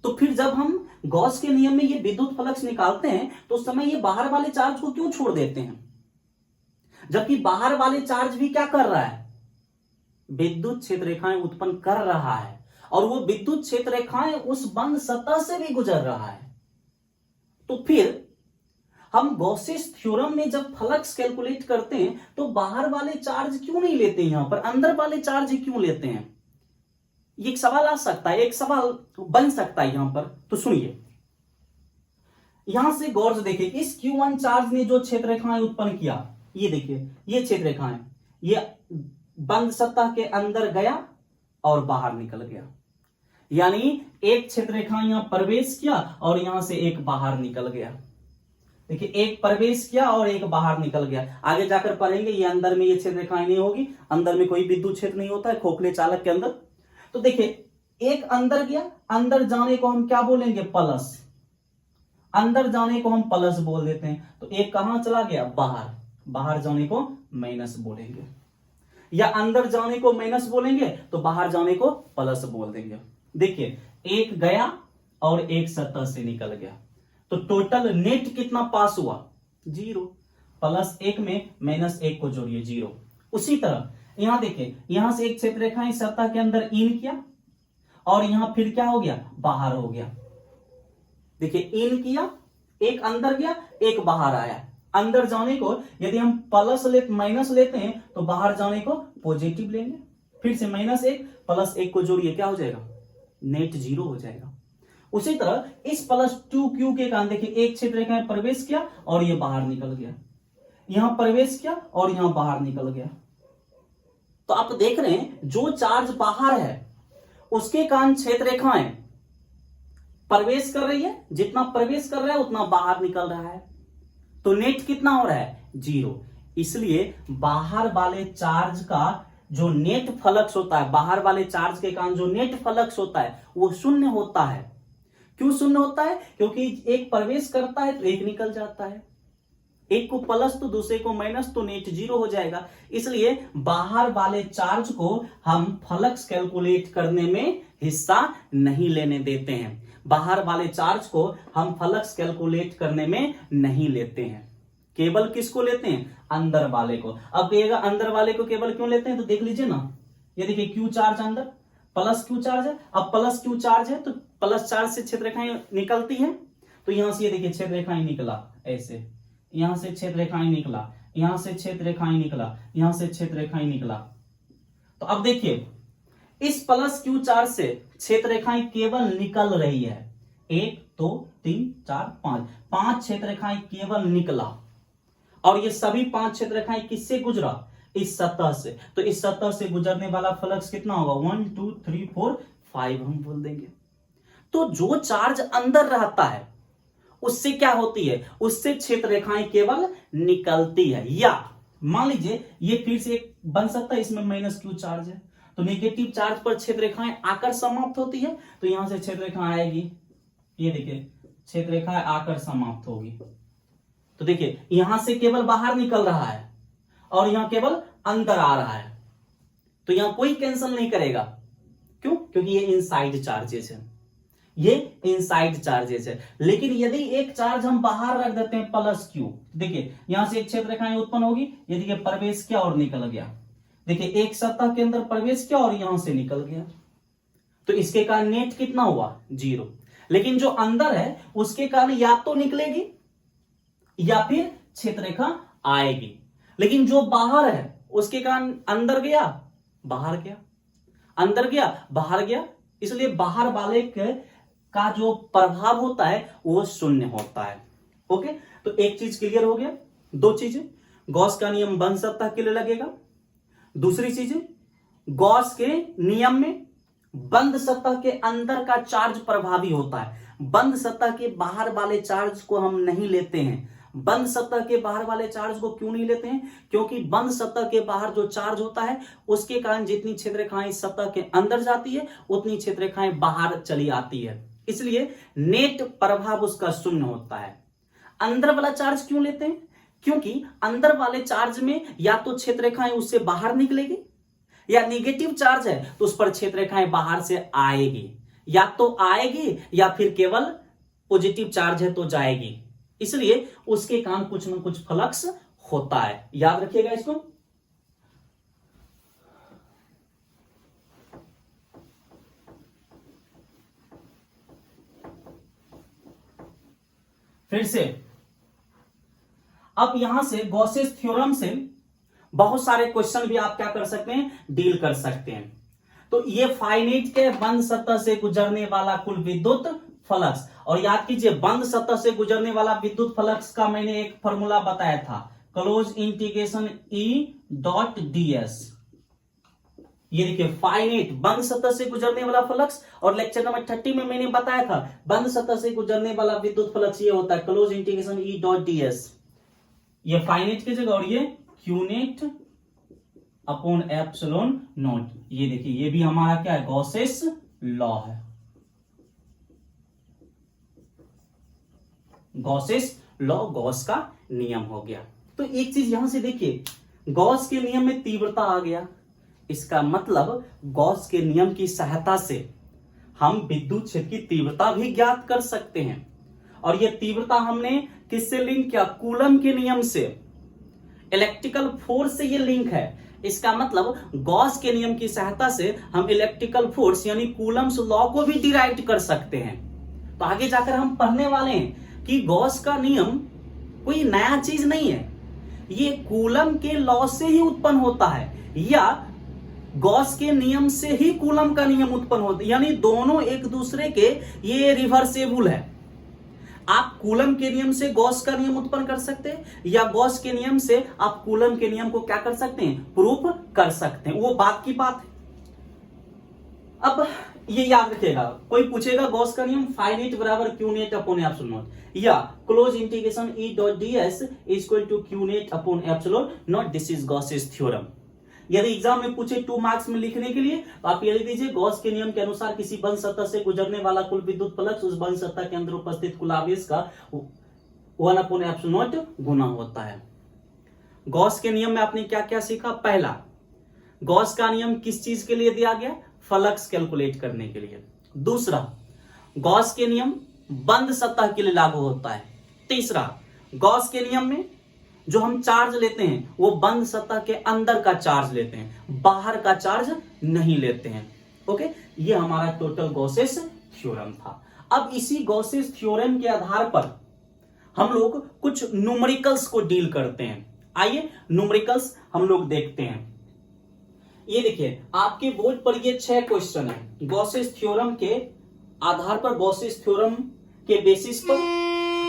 तो फिर जब हम गॉस के नियम में ये विद्युत फ्लक्स निकालते हैं तो उस समय ये बाहर वाले चार्ज को क्यों छोड़ देते हैं, जबकि बाहर वाले चार्ज भी क्या कर रहा है? विद्युत क्षेत्र रेखाएं उत्पन्न कर रहा है और वो विद्युत क्षेत्र रेखाएं उस बंद सतह से भी गुजर रहा है, तो फिर हम गॉसेस थ्योरम में जब फ्लक्स कैलकुलेट करते हैं तो बाहर वाले चार्ज क्यों नहीं लेते, यहां पर अंदर वाले चार्ज क्यों लेते हैं? ये एक सवाल आ सकता है, एक सवाल बन सकता है यहां पर। तो सुनिए, यहां से गौर से देखिए, इस Q1 चार्ज ने जो क्षेत्र रेखाएं उत्पन्न किया, ये देखिए ये क्षेत्र रेखाएं, ये बंद सतह के अंदर गया और बाहर निकल गया, यानी एक क्षेत्र रेखा यहां प्रवेश किया और यहां से एक बाहर निकल गया। देखिए एक प्रवेश किया और एक बाहर निकल गया। आगे जाकर पढ़ेंगे, ये अंदर में ये क्षेत्र रेखाएं नहीं होगी, अंदर में कोई विद्युत क्षेत्र नहीं होता है खोखले चालक के अंदर। तो देखिए एक अंदर गया, अंदर जाने को हम क्या बोलेंगे? प्लस। अंदर जाने को हम प्लस बोल देते हैं। तो एक कहां चला गया? बाहर। बाहर जाने को माइनस बोलेंगे, या अंदर जाने को माइनस बोलेंगे तो बाहर जाने को प्लस बोल देंगे। देखिए एक गया और एक सतह से निकल गया, तो टोटल नेट कितना पास हुआ? 0। प्लस 1 में माइनस 1 को जोड़िए 0। उसी तरह यहां देखिए, यहां से एक क्षेत्र रेखा सतह के अंदर इन किया और यहां फिर क्या हो गया? बाहर हो गया। देखिए इन किया, एक अंदर गया एक बाहर आया। अंदर जाने को यदि हम माइनस लेते हैं तो बाहर जाने को पॉजिटिव लेंगे। फिर से -1 प्लस 1 को जोड़िए, क्या हो जाएगा? नेट 0 हो जाएगा। उसी तरह इस +2q के कारण देखिए, एक क्षेत्र रेखा में प्रवेश किया और ये बाहर निकल गया, यहां प्रवेश किया और यहां बाहर निकल गया। तो आप देख रहे हैं जो चार्ज बाहर है उसके कारण क्षेत्र रेखाएं प्रवेश कर रही है, जितना प्रवेश कर रहा है उतना बाहर निकल रहा है, तो नेट कितना हो रहा है? 0। इसलिए बाहर वाले चार्ज का जो नेट फ्लक्स होता है, बाहर वाले चार्ज के कारण जो नेट फ्लक्स होता है वो शून्य होता है। क्यों शून्य होता है? क्योंकि एक प्रवेश करता है तो एक निकल जाता है, एक को प्लस तो दूसरे को माइनस, तो नेट 0 हो जाएगा। इसलिए बाहर वाले चार्ज को हम फ्लक्स कैलकुलेट करने में हिस्सा नहीं लेने देते हैं। बाहर वाले चार्ज को हम फ्लक्स कैलकुलेट करने में नहीं लेते हैं, केवल किसको लेते हैं? अंदर वाले को। अब कहिएगा अंदर वाले को केवल क्यों लेते हैं? तो देख लीजिए ना, ये देखिए क्यू चार्ज अंदर, प्लस क्यू चार्ज है। अब प्लस क्यू चार्ज है तो प्लस चार्ज से क्षेत्र रेखाएं निकलती है, तो यहां से ये देखिए क्षेत्र रेखाएं निकला ऐसे, यहां से क्षेत्र रेखाएं निकला, यहां से क्षेत्र रेखाएं निकला, यहां से क्षेत्र रेखाएं निकला। तो अब देखिए इस प्लस क्यू चार्ज से क्षेत्र रेखाएं केवल निकल रही है, 1 2 3 4 5 क्षेत्र रेखाएं केवल निकला, और ये सभी 5 क्षेत्र रेखाएं किससे गुजरा? इस सतह से। तो इस सतह से गुजरने वाला फ्लक्स कितना होगा? 1 2 3 4 5 हम बोल देंगे। तो जो चार्ज अंदर रहता है उससे क्या होती है? उससे क्षेत्र रेखाएं केवल निकलती है। या मान लीजिए ये फिर से एक बन सकता है, इसमें -q चार्ज है, तो नेगेटिव चार्ज पर क्षेत्र रेखाएं आकर समाप्त होती है, तो यहां से क्षेत्र रेखा आएगी, ये देखिए क्षेत्र रेखा आकर समाप्त होगी। तो देखिए यहां से केवल बाहर निकल रहा है और यहां केवल अंदर आ रहा है, तो यहां कोई कैंसिल नहीं करेगा। क्यों? क्योंकि ये इनसाइड चार्जेस है, ये इनसाइड चार्जेस है। लेकिन यदि एक चार्ज हम बाहर रख देते हैं +q, देखिए यहां से एक क्षेत्र रेखाएं उत्पन्न होगी, ये देखिए प्रवेश किया और निकल गया, देखिए एक सतह के अंदर प्रवेश किया और यहां से निकल गया, तो इसके कारण नेट कितना हुआ? 0। लेकिन जो अंदर है उसके कारण या तो निकलेगी या फिर क्षेत्र रेखा आएगी। लेकिन जो बाहर है उसके कारण अंदर गया बाहर गया, अंदर गया बाहर गया, इसलिए बाहर वाले का जो प्रभाव होता है वो शून्य होता है। ओके, तो एक चीज क्लियर हो गया। दो चीजें, गॉस का नियम बंद सतह के लिए लगेगा, दूसरी चीजें गॉस के नियम में बंद सतह के अंदर का चार्ज प्रभावी होता है, बंद सतह के बाहर वाले चार्ज को हम नहीं लेते हैं। बंद सतह के बाहर वाले चार्ज को क्यों नहीं लेते हैं? क्योंकि बंद सतह के बाहर जो चार्ज होता है उसके कारण जितनी क्षेत्र रेखाएं सतह के अंदर जाती है उतनी क्षेत्र रेखाएं बाहर चली आती है, इसलिए नेट प्रभाव उसका शून्य होता है। अंदर वाला चार्ज क्यों लेते हैं? क्योंकि अंदर वाले चार्ज में या तो क्षेत्र रेखाएं उससे बाहर निकलेगी, या नेगेटिव चार्ज है तो उस पर क्षेत्र रेखाएं बाहर से आएगी, या तो आएगी या फिर केवल पॉजिटिव चार्ज है तो जाएगी, इसलिए उसके कारण कुछ ना कुछ फ्लक्स होता है। याद रखिएगा इसको। फिर से अब यहां से गॉसेस थ्योरम से बहुत सारे क्वेश्चन भी आप क्या कर सकते हैं, डील कर सकते हैं। तो ये फाइनाइट के बंद सतह से गुजरने वाला कुल विद्युत फ्लक्स, और याद कीजिए बंद सतह से गुजरने वाला विद्युत फ्लक्स का मैंने एक फॉर्मूला बताया था, क्लोज इंटीग्रेशन E.ds। ये देखिए फाइनाइट बंद सतह से गुजरने वाला फ्लक्स, और लेक्चर नंबर 30 में मैंने बताया था बंद सतह से गुजरने वाला विद्युत फ्लक्स ये होता है क्लोज इंटीग्रेशन E.ds। ये फाइनाइट की जगह, और ये क्यूनेट अपॉन एप्सिलॉन नॉट। ये देखिए ये भी हमारा क्या है, गॉसेस लॉ है, गॉसेस लॉ, गॉस का नियम हो गया। तो एक चीज यहां से देखिए, गॉस के नियम में तीव्रता आ गया, इसका मतलब गॉस के नियम की सहायता से हम विद्युत क्षेत्र की तीव्रता भी ज्ञात कर सकते हैं। और यह तीव्रता हमने किससे लिंक किया, कूलम के नियम से, इलेक्ट्रिकल फोर्स से ये लिंक है। इसका मतलब गॉस के नियम की सहायता से हम इलेक्ट्रिकल फोर्स यानी कूलम्स लॉ को भी डिराइव कर सकते हैं। तो आगे जाकर हम पढ़ने वाले हैं कि गॉस का नियम कोई नया चीज नहीं है, ये कूलम के लॉ से ही उत्पन्न होता है, या गॉस के नियम से ही कूलम का नियम उत्पन्न होता है, यानी दोनों एक दूसरे के ये रिवर्सेबल है। आप कूलम के नियम से गॉस का नियम उत्पन्न कर सकते हैं, या गॉस के नियम से आप कूलम के नियम को क्या कर सकते हैं, प्रूफ कर सकते हैं, वो बात की बात है। अब ये याद रखिएगा, कोई पूछेगा गॉस का नियम फाइनाइट बराबर Q net upon epsilon naught, या close integration E.ds is equal to Q net upon epsilon naught, this is Gauss's theorem. यदि एग्जाम में पूछे 2 मार्क्स में लिखने के लिए तो आप ये लिख दीजिए, गॉस के नियम के अनुसार किसी बंद सतह से गुजरने वाला कुल विद्युत फ्लक्स उस बंद सतह के अंदर उपस्थित कुल आवेश का 1/ε0 गुना होता है। गॉस के नियम में आपने क्या क्या सीखा, पहला गॉस का नियम किस चीज के लिए दिया गया, फ्लक्स कैलकुलेट करने के लिए। दूसरा गॉस के नियम बंद सतह के लिए लागू होता है। तीसरा गॉस के नियम में जो हम चार्ज लेते हैं वो बंद सतह के अंदर का चार्ज लेते हैं, बाहर का चार्ज नहीं लेते हैं। ओके, ये हमारा टोटल गॉसेस थ्योरम था। अब इसी गॉसेस थ्योरम के आधार पर हम लोग कुछ न्यूमेरिकल्स को डील करते हैं। आइए न्यूमेरिकल्स हम लोग देखते हैं। ये देखिए आपके बोर्ड पर ये 6 क्वेश्चन है गॉसेस थ्योरम के आधार पर, गॉसेस थ्योरम के बेसिस पर।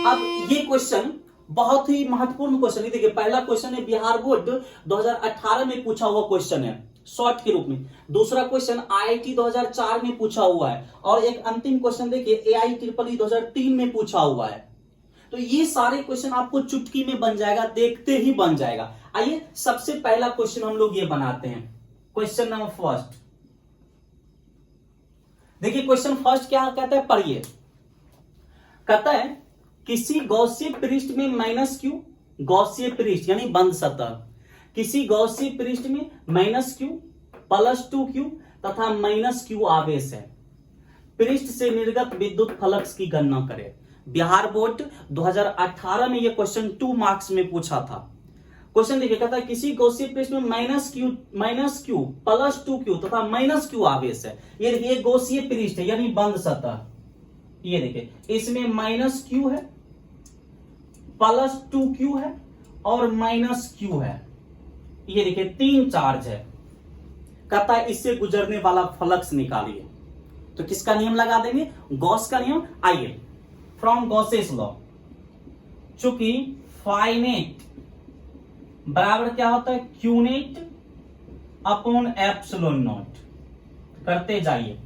अब ये क्वेश्चन बहुत ही महत्वपूर्ण क्वेश्चन है। देखिए पहला क्वेश्चन है बिहार बोर्ड 2018 में पूछा हुआ क्वेश्चन है शॉर्ट के रूप में। दूसरा क्वेश्चन IIT 2004 में पूछा हुआ है, और एक अंतिम क्वेश्चन देखिए AIEEE 2003 में पूछा हुआ है। तो ये सारे क्वेश्चन आपको चुटकी में बन जाएगा, देखते ही बन जाएगा। आइए सबसे पहला क्वेश्चन हम लोग ये बनाते हैं, क्वेश्चन नंबर फर्स्ट। देखिए क्वेश्चन फर्स्ट क्या कहता है, पढ़िए। कहता है किसी गॉसीय पृष्ठ में -q, गॉसीय पृष्ठ यानी बंद सतह, किसी गॉसीय पृष्ठ में -q +2q तथा -q आवेश है, पृष्ठ से निर्गत विद्युत फ्लक्स की गणना करें। बिहार बोर्ड 2018 में यह क्वेश्चन 2 मार्क्स में पूछा था। क्वेश्चन देखिए, कहता है किसी गॉसीय पृष्ठ में -q +2q तथा -q आवेश है। ये देखिए गॉसीय पृष्ठ है यानी बंद सतह। ये देखिए इसमें -q है, +2q है और -q है। ये देखिए 3 चार्ज है। कहता है इससे गुजरने वाला फ्लक्स निकालिए। तो किसका नियम लगा देंगे, गॉस का नियम। आइए फ्रॉम गॉसेस लॉ, चूंकि फाइनाइट बराबर क्या होता है, क्यूनेट अपॉन एप्सिलॉन नॉट। करते जाइए,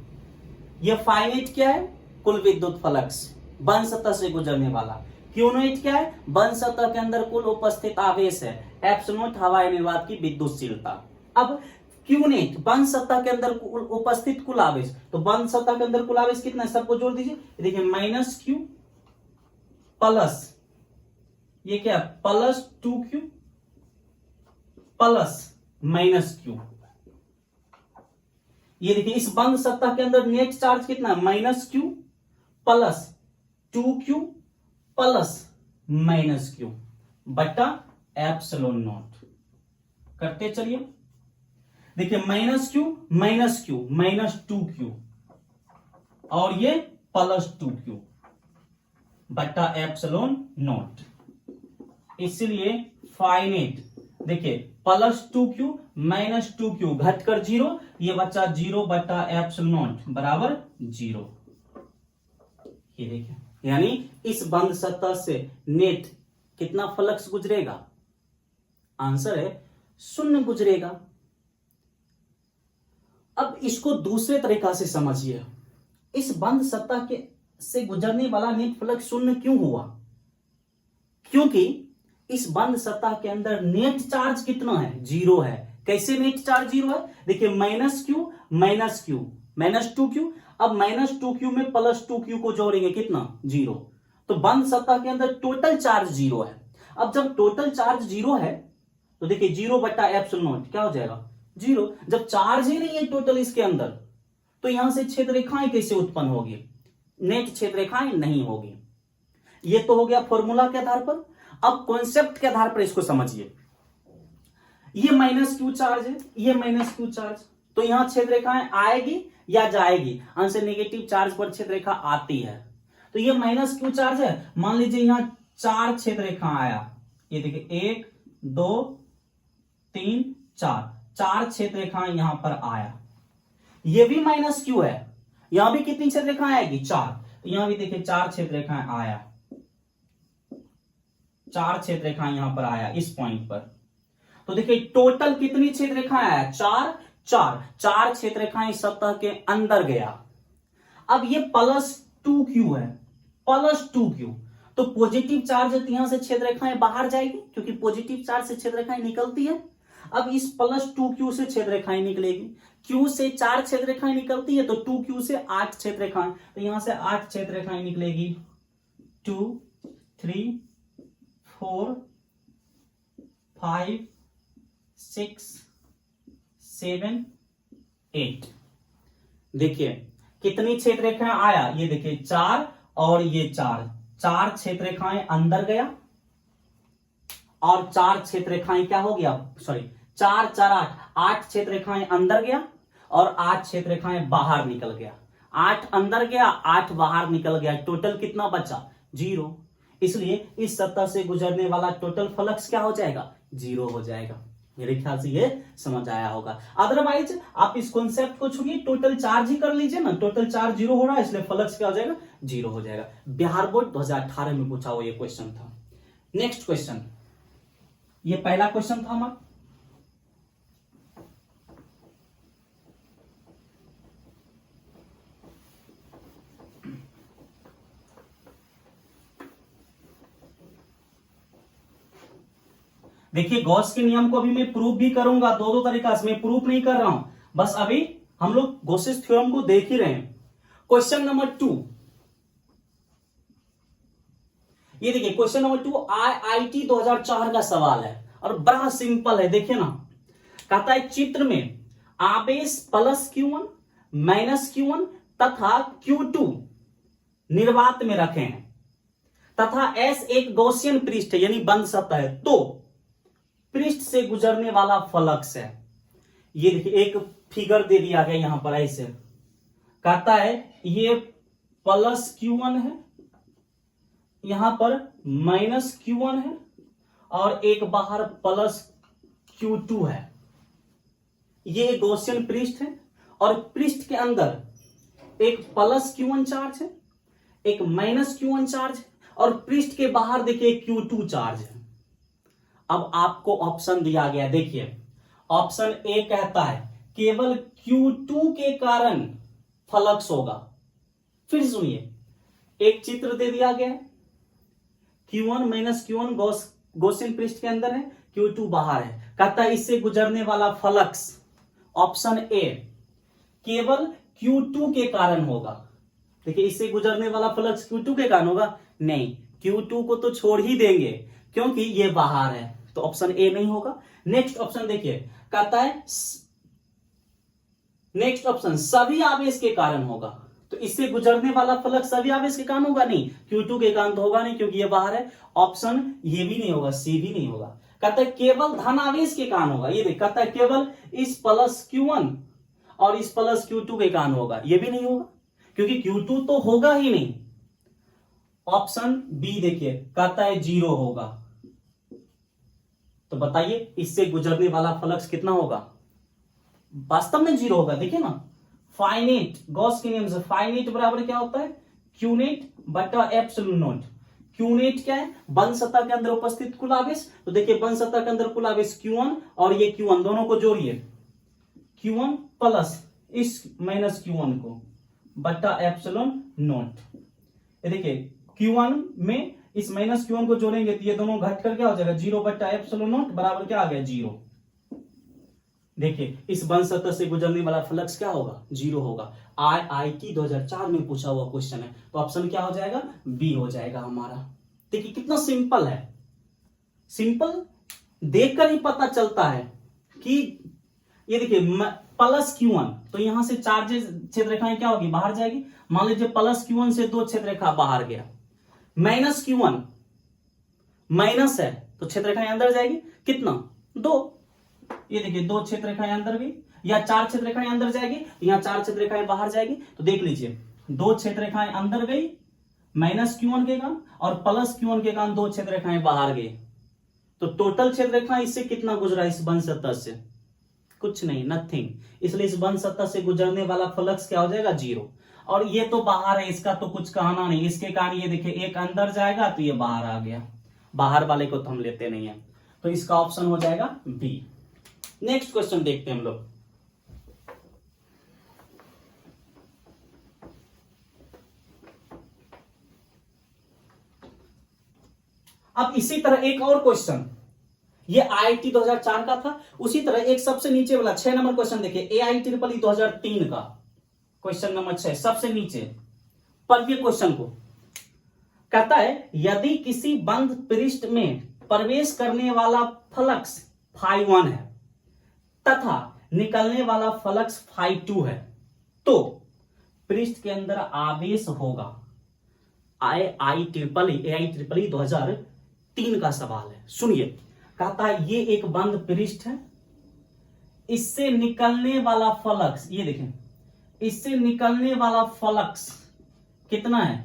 ये फाइनाइट क्या है, कुल विद्युत फ्लक्स बंद सतह से गुजरने वाला। क्यूनेट क्या है, बंद सतह के अंदर कुल उपस्थित आवेश है। एप्सिलॉन हवाई निर्वात की विद्युतशीलता। अब क्यूनेट बंद सतह के अंदर उपस्थित कुल आवेश, तो बंद सतह के अंदर कुल आवेश कितना है, सबको जोड़ दीजिए। देखिए -q प्लस ये क्या +2q प्लस -q। ये देखिए इस बंद सतह के अंदर नेट चार्ज कितना है, -q plus 2q plus -q बटा एप्सिलॉन नॉट। करते चलिए, देखिए -q -2q और ये +2q। बट्टा एप्सिलॉन नॉट। इसलिए फाइनेट देखिए +2q माइनस 2q घटकर 0, ये बच्चा 0 बट्टा एप्सिलॉन नॉट बराबर 0। ये देखिए यानी इस बंद सतह से नेट कितना फ्लक्स गुजरेगा? आंसर है 0 गुजरेगा। अब इसको दूसरे तरीका से समझिए, इस बंद सतह के से गुजरने वाला नेट फ्लक्स 0 क्यों हुआ? क्योंकि इस बंद सतह के अंदर नेट चार्ज कितना है? 0 है। कैसे नेट चार्ज 0 है? देखिए माइनस 2q, अब -2q में +2q को जोड़ेंगे कितना? 0। तो बंद सतह के अंदर टोटल चार्ज 0 है। अब जब टोटल चार्ज 0 है तो देखिए 0 बट्टा एप्सिलॉन नॉट क्या हो जाएगा? 0। जब चार्ज ही नहीं है टोटल इसके अंदर तो यहां से क्षेत्ररेखाएं कैसे उत्पन्न होगी? नेट क्षेत्ररेखाएं नहीं होगी। ये तो हो गया फॉर्मूला के आधार पर। अब कॉन्सेप्ट के आधार पर इसको समझिए। ये -q चार्ज है, ये -q चार्ज, तो यहां क्षेत्ररेखाएं आएगी या जाएगी? आंसर नेगेटिव चार्ज पर क्षेत्ररेखा आती है। तो ये -q चार्ज है। मान लीजिए यहां 4 क्षेत्ररेखा आया, ये देखिए 1 2 3 4 क्षेत्ररेखाएं यहां पर आया। ये भी -q है, यहां भी कितनी क्षेत्ररेखाएं आएगी? 4। तो यहां भी देखिए 4 क्षेत्ररेखाएं आया, 4 क्षेत्ररेखाएं यहां पर आया इस पॉइंट पर। तो देखिए टोटल कितनी क्षेत्ररेखाएं आया? 4 क्षेत्ररेखाएं सतह के अंदर गया। अब ये +2q है, +2q, तो पॉजिटिव चार्ज यहां से क्षेत्ररेखाएं बाहर जाएगी क्योंकि पॉजिटिव चार्ज से क्षेत्ररेखाएं निकलती है। अब इस +2q से क्षेत्ररेखाएं निकलेगी, q से 4 क्षेत्ररेखाएं निकलती है तो 2q से 8 क्षेत्ररेखाएं, तो यहां से 8 क्षेत्ररेखाएं निकलेगी। 2 3 4 5 6 7 8। देखिए कितनी क्षेत्ररेखाएं आया? ये देखिए 4 और ये 4 क्षेत्ररेखाएं अंदर गया और 4 क्षेत्ररेखाएं क्या हो गया? सॉरी 4 4 8 क्षेत्ररेखाएं अंदर गया और 8 क्षेत्ररेखाएं बाहर निकल गया। 8 अंदर गया, 8 बाहर निकल गया, टोटल कितना बचा? 0। इसलिए इस सतह से गुजरने वाला टोटल फ्लक्स क्या हो जाएगा? 0 हो जाएगा। मेरे ख्याल से ये समझ आया होगा। अदरवाइज आप इस कॉन्सेप्ट को छोड़िए, टोटल चार्ज ही कर लीजिए ना। टोटल चार्ज 0 हो रहा है इसलिए फ्लक्स क्या हो जाएगा? 0 हो जाएगा। बिहार बोर्ड 2018 में पूछा हुआ ये क्वेश्चन था। नेक्स्ट क्वेश्चन, ये पहला क्वेश्चन था हमारा। देखिए गॉस के नियम को अभी मैं प्रूफ भी करूंगा, दो तरीका से। मैं प्रूफ नहीं कर रहा हूं, बस अभी हम लोग गॉसेस थ्योरम को देख ही रहे हैं। क्वेश्चन नंबर 2, ये देखिए क्वेश्चन नंबर 2 IIT 2004 का सवाल है और बड़ा सिंपल है। देखिए ना, कहता है चित्र में आवेश +q1 -q1 तथा q2 निर्वात में रखे हैं तथा S एक गॉसियन पृष्ठ है यानी बंद सतह है, तो पृष्ठ से गुजरने वाला फ्लक्स है। ये देखिए एक फिगर दे दिया गया यहां पर, ऐसे कहता है ये +q1 है, यहां पर -q1 है और एक बाहर +q2 है। ये गॉसियन पृष्ठ है और पृष्ठ के अंदर एक +q1 चार्ज है, एक -q1 चार्ज है और पृष्ठ के बाहर देखिए q2 चार्ज है। अब आपको ऑप्शन दिया गया, देखिए ऑप्शन ए कहता है केवल q2 के कारण फ्लक्स होगा। फिर सुनिए, एक चित्र दे दिया गया है, q1 -q1 गॉसियन पृष्ठ के अंदर है, q2 बाहर है। कहता है इससे गुजरने वाला फ्लक्स, ऑप्शन ए, केवल q2 के कारण होगा। देखिए इससे गुजरने वाला फ्लक्स q2 के कारण होगा? नहीं, q2 को तो छोड़ ही देंगे क्योंकि ये बाहर है, तो ऑप्शन ए नहीं होगा। नेक्स्ट ऑप्शन देखिए, कहता है नेक्स्ट ऑप्शन सभी आवेश के कारण होगा, तो इससे गुजरने वाला फ्लक्स सभी आवेश के कारण होगा? नहीं, q2 के कारण तो होगा नहीं क्योंकि ये बाहर है। ऑप्शन ये भी नहीं होगा, सी भी नहीं होगा। कहता है केवल धन आवेश के कारण होगा। ये देख, कहता है केवल इस +q1 और इस +q2 के कारण होगा, ये भी नहीं होगा क्योंकि q2 तो होगा ही नहीं। ऑप्शन बी देखिए कहता है 0 होगा। तो बताइए इससे गुजरने वाला फ्लक्स कितना होगा? वास्तव में 0 होगा। देखिए ना, फाइनेट, गॉस के नियम से फाइनेट बराबर क्या होता है? क्यूनेट बटा एप्सिलॉन नॉट। क्यूनेट क्या है? बंद सतह के अंदर उपस्थित कुल आवेश। तो देखिए बंद सतह के अंदर कुल आवेश Q1 और ये Q1 दोनों को जोड़िए, Q1 प्लस इस माइनस Q1 को बटा एप्सिलॉन नॉट। ये देखिए Q1 में इस माइनस Q1 को जोड़ेंगे तो ये दोनों घट कर क्या हो जाएगा? 0 बटा एप्सिलॉन नॉट बराबर क्या आ गया? 0। देखिए इस बंद सतह से गुजरने वाला फ्लक्स क्या होगा? 0 होगा। IIT 2004 में पूछा हुआ क्वेश्चन है, तो ऑप्शन क्या हो जाएगा? बी हो जाएगा हमारा। देखिए कितना सिंपल है, सिंपल देखकर ही पता चलता है कि ये देखिए प्लस Q1, तो यहां से चार्जेस क्षेत्ररेखाएं क्या होगी? बाहर जाएगी। मान लीजिए प्लस Q1 से 2 क्षेत्ररेखा बाहर गया, माइनस Q1 माइनस है तो क्षेत्ररेखाएं अंदर जाएगी, कितना? 2। ये देखिए 2 क्षेत्ररेखाएं अंदर गई, या 4 क्षेत्ररेखाएं अंदर जाएगी, तो यहां 4 क्षेत्ररेखाएं बाहर जाएगी। तो देख लीजिए 2 क्षेत्ररेखाएं अंदर गई माइनस Q1 के कारण, और प्लस Q1 के कारण 2 क्षेत्ररेखाएं बाहर गई। तो टोटल क्षेत्ररेखा इससे कितना गुजरा? इस बंद सतह से कुछ नहीं, नथिंग। इसलिए इस बंद सतह से गुजरने वाला फ्लक्स क्या हो जाएगा? 0। और ये तो बाहर है, इसका तो कुछ कहना नहीं। इसके कारण ये देखिए एक अंदर जाएगा तो ये बाहर आ गया, बाहर वाले को तो हम लेते नहीं है। तो इसका ऑप्शन हो जाएगा बी। नेक्स्ट क्वेश्चन देखते हैं हम लोग। अब इसी तरह एक और क्वेश्चन, ये IIT 2004 का था। उसी तरह एक सबसे नीचे वाला 6 नंबर क्वेश्चन देखिए, AIEEE 2003 का क्वेश्चन नंबर 6, सबसे नीचे पर ये क्वेश्चन को कहता है यदि किसी बंद पृष्ठ में प्रवेश करने वाला फ्लक्स φ1 है तथा निकलने वाला फ्लक्स φ2 है, तो पृष्ठ के अंदर आवेश होगा। AIEEE 2003 का सवाल है, सुनिए। कहता है ये एक बंद पृष्ठ है, इससे निकलने वाला फ्लक्स, ये देखें, इससे निकलने वाला फ्लक्स कितना है?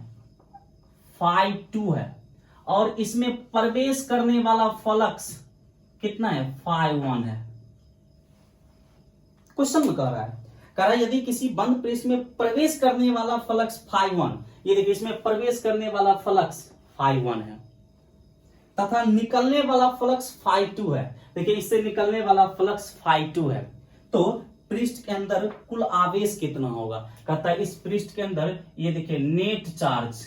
φ2 है, और इसमें प्रवेश करने वाला फ्लक्स कितना है? φ1 है। क्वेश्चन में कह रहा है यदि किसी बंद पृष्ठ में प्रवेश करने वाला फ्लक्स φ1, ये देखिए इसमें प्रवेश करने वाला फ्लक्स φ1 है तथा निकलने वाला फ्लक्स φ2 है। देखिए इससे निकलने वाला फ्लक्स φ2 है, तो पृष्ठ के अंदर कुल आवेश कितना होगा? कहता है इस पृष्ठ के अंदर ये देखिए नेट चार्ज,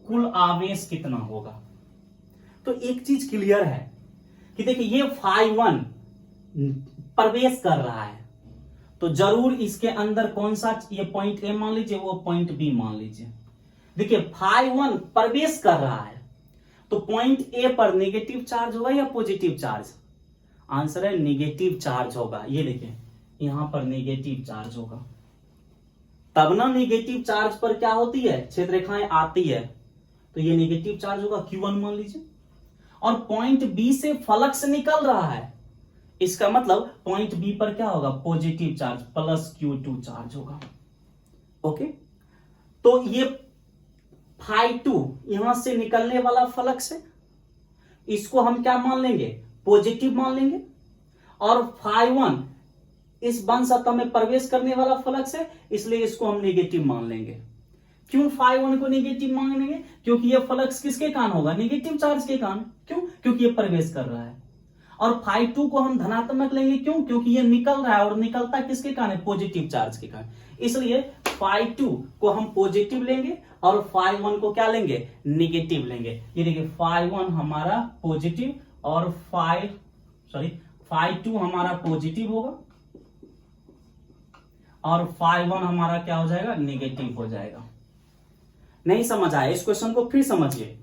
कुल आवेश कितना होगा? तो एक चीज क्लियर है कि देखिए ये φ1 प्रवेश कर रहा है, तो जरूर इसके अंदर कौन सा, ये पॉइंट ए मान लीजिए, वो पॉइंट बी मान लीजिए। देखिए φ1 प्रवेश कर रहा है, तो पॉइंट ए पर नेगेटिव चार्ज होगा या पॉजिटिव चार्ज? आंसर है नेगेटिव चार्ज होगा। ये देखिए यहां पर नेगेटिव चार्ज होगा, तब ना नेगेटिव चार्ज पर क्या होती है? क्षेत्ररेखाएं आती है, तो ये नेगेटिव चार्ज होगा, Q1 मान लीजिए। और पॉइंट बी से फ्लक्स निकल रहा है, इसका मतलब पॉइंट बी पर क्या होगा? Positive charge plus Q2 charge होगा। ओके, तो ये φ2 यहां से निकलने वाला फ्लक्स है, इसको हम क्या मान लेंगे? पॉजिटिव मान लेंगे। और φ1 इस बंद सतह में प्रवेश करने वाला फ्लक्स है, इसलिए इसको हम नेगेटिव मान लेंगे। क्यों φ1 को नेगेटिव मान लेंगे? क्योंकि ये फ्लक्स किसके कारण होगा? नेगेटिव चार्ज के कारण। क्यों? क्योंकि ये प्रवेश कर रहा है। और φ2 को हम धनात्मक लेंगे, क्यों? क्योंकि ये निकल रहा है, और निकलता किसके कारण है? पॉजिटिव चार्ज के कारण। इसलिए φ2 को हम पॉजिटिव लेंगे और φ1 को क्या लेंगे? नेगेटिव लेंगे। ये देखिए φ1 हमारा पॉजिटिव और φ2 हमारा पॉजिटिव होगा और φ1 हमारा क्या हो जाएगा? नेगेटिव हो जाएगा। नहीं समझ आया? इस क्वेश्चन को फिर समझिए।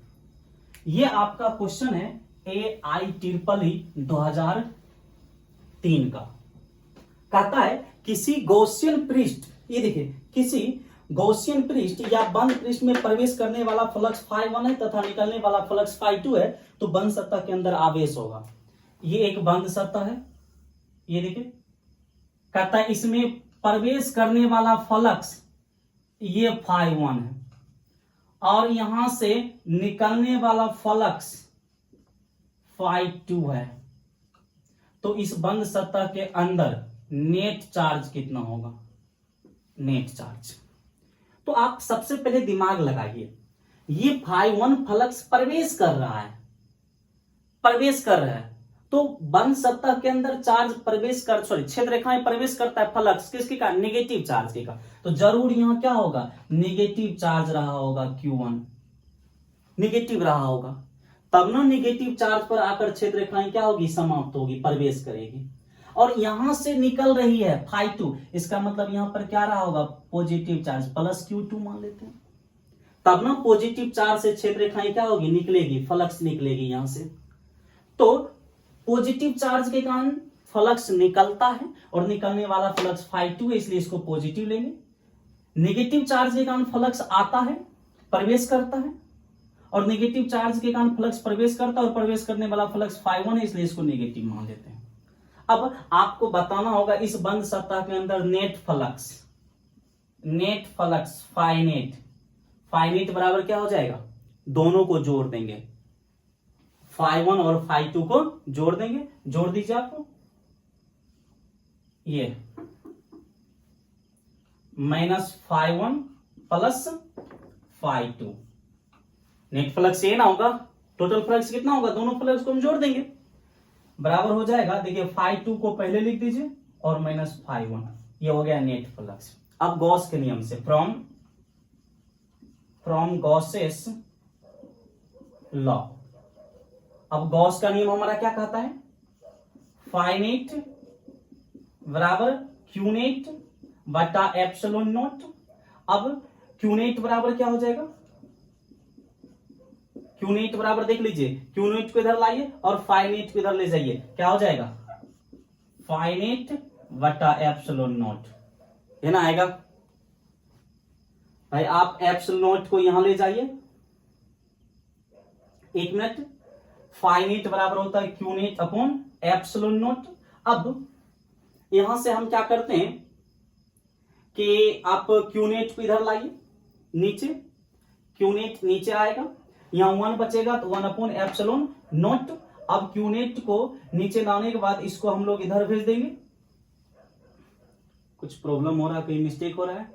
ये आपका क्वेश्चन है AIEEE 2003 का। कहता है किसी गॉसियन पृष्ठ, ये देखिए किसी गॉसियन पृष्ठ या बंद पृष्ठ में प्रवेश करने वाला फ्लक्स φ1 है तथा निकलने वाला फ्लक्स φ2 है, तो बंद सतह के अंदर आवेश होगा। ये एक बंद सतह है, ये देखिए। कहता है इसमें प्रवेश करने वाला फ्लक्स ये φ1 है, और यहां से निकलने वाला फ्लक्स φ2 है, तो इस बंद सतह के अंदर नेट चार्ज कितना होगा? Net charge. तो आप सबसे पहले दिमाग लगाइए, ये φ1 फ्लक्स प्रवेश कर रहा है, तो बंद सतह के अंदर चार्ज छेद रेखा में प्रवेश करता है फ्लक्स किसके का? नेगेटिव चार्ज के का। तो जरूर यहां क्या होगा? नेगेटिव चार्ज रहा होगा, Q1 नेगेटिव रहा होगा, तब ना नेगेटिव चार्ज पर आकर छेद रेखाएं क्या होगी? समाप्त होगी, प्रवेश करेगी। और यहां से निकल रही है φ2, इसका मतलब यहां पर क्या रहा होगा? पॉजिटिव चार्ज, प्लस Q2 मान लेते हैं, तब ना पॉजिटिव चार्ज से छेद रेखाएं क्या होगी? निकलेगी, फ्लक्स निकलेगी यहां से। तो पॉजिटिव चार्ज के कारण फ्लक्स निकलता है और निकलने वाला फ्लक्स φ2 है, इसलिए इसको पॉजिटिव लेंगे। नेगेटिव चार्ज के कारण फ्लक्स आता है, प्रवेश करता है, और नेगेटिव चार्ज के कारण फ्लक्स प्रवेश करता है और प्रवेश करने वाला फ्लक्स φ1 है, इसलिए इसको नेगेटिव मान लेते हैं। अब आपको बताना होगा इस बंद सतह के अंदर नेट फ्लक्स φ नेट बराबर क्या हो जाएगा? दोनों को जोड़ देंगे, φ1 और φ2 को जोड़ देंगे। जोड़ दीजिए आपको, ये -φ1 प्लस φ2, नेट फ्लक्स ये ना होगा, टोटल फ्लक्स कितना होगा? दोनों फ्लक्स को हम जोड़ देंगे, बराबर हो जाएगा। देखिए φ2 को पहले लिख दीजिए और -φ1, ये हो गया नेट फ्लक्स। अब गॉस के नियम से, फ्रॉम गॉसेस लॉ, अब गॉस का नियम हमारा क्या कहता है? φ नेट बराबर Q नेट बटा एप्सिलॉन नॉट। अब Q नेट बराबर क्या हो जाएगा? Q नेट बराबर देख लीजिए, Q नेट को इधर लाइए और φ नेट को इधर ले जाइए, क्या हो जाएगा? φ नेट बटा एप्सिलॉन नॉट, है ना आएगा भाई। आप एप्सिलॉन नॉट को यहां ले जाइए, 1 मिनट। φ नेट बराबर होता है Q net upon epsilon not. अब यहां से हम क्या करते हैं कि आप Q नेट को इधर लाइए नीचे, Q नेट नीचे आएगा, यहां 1 बचेगा तो 1 अपॉन एप्सिलॉन नॉट। अब Q नेट को नीचे लाने के बाद इसको हम लोग इधर भेज देंगे। कुछ प्रॉब्लम हो रहा है, कोई मिस्टेक हो रहा है?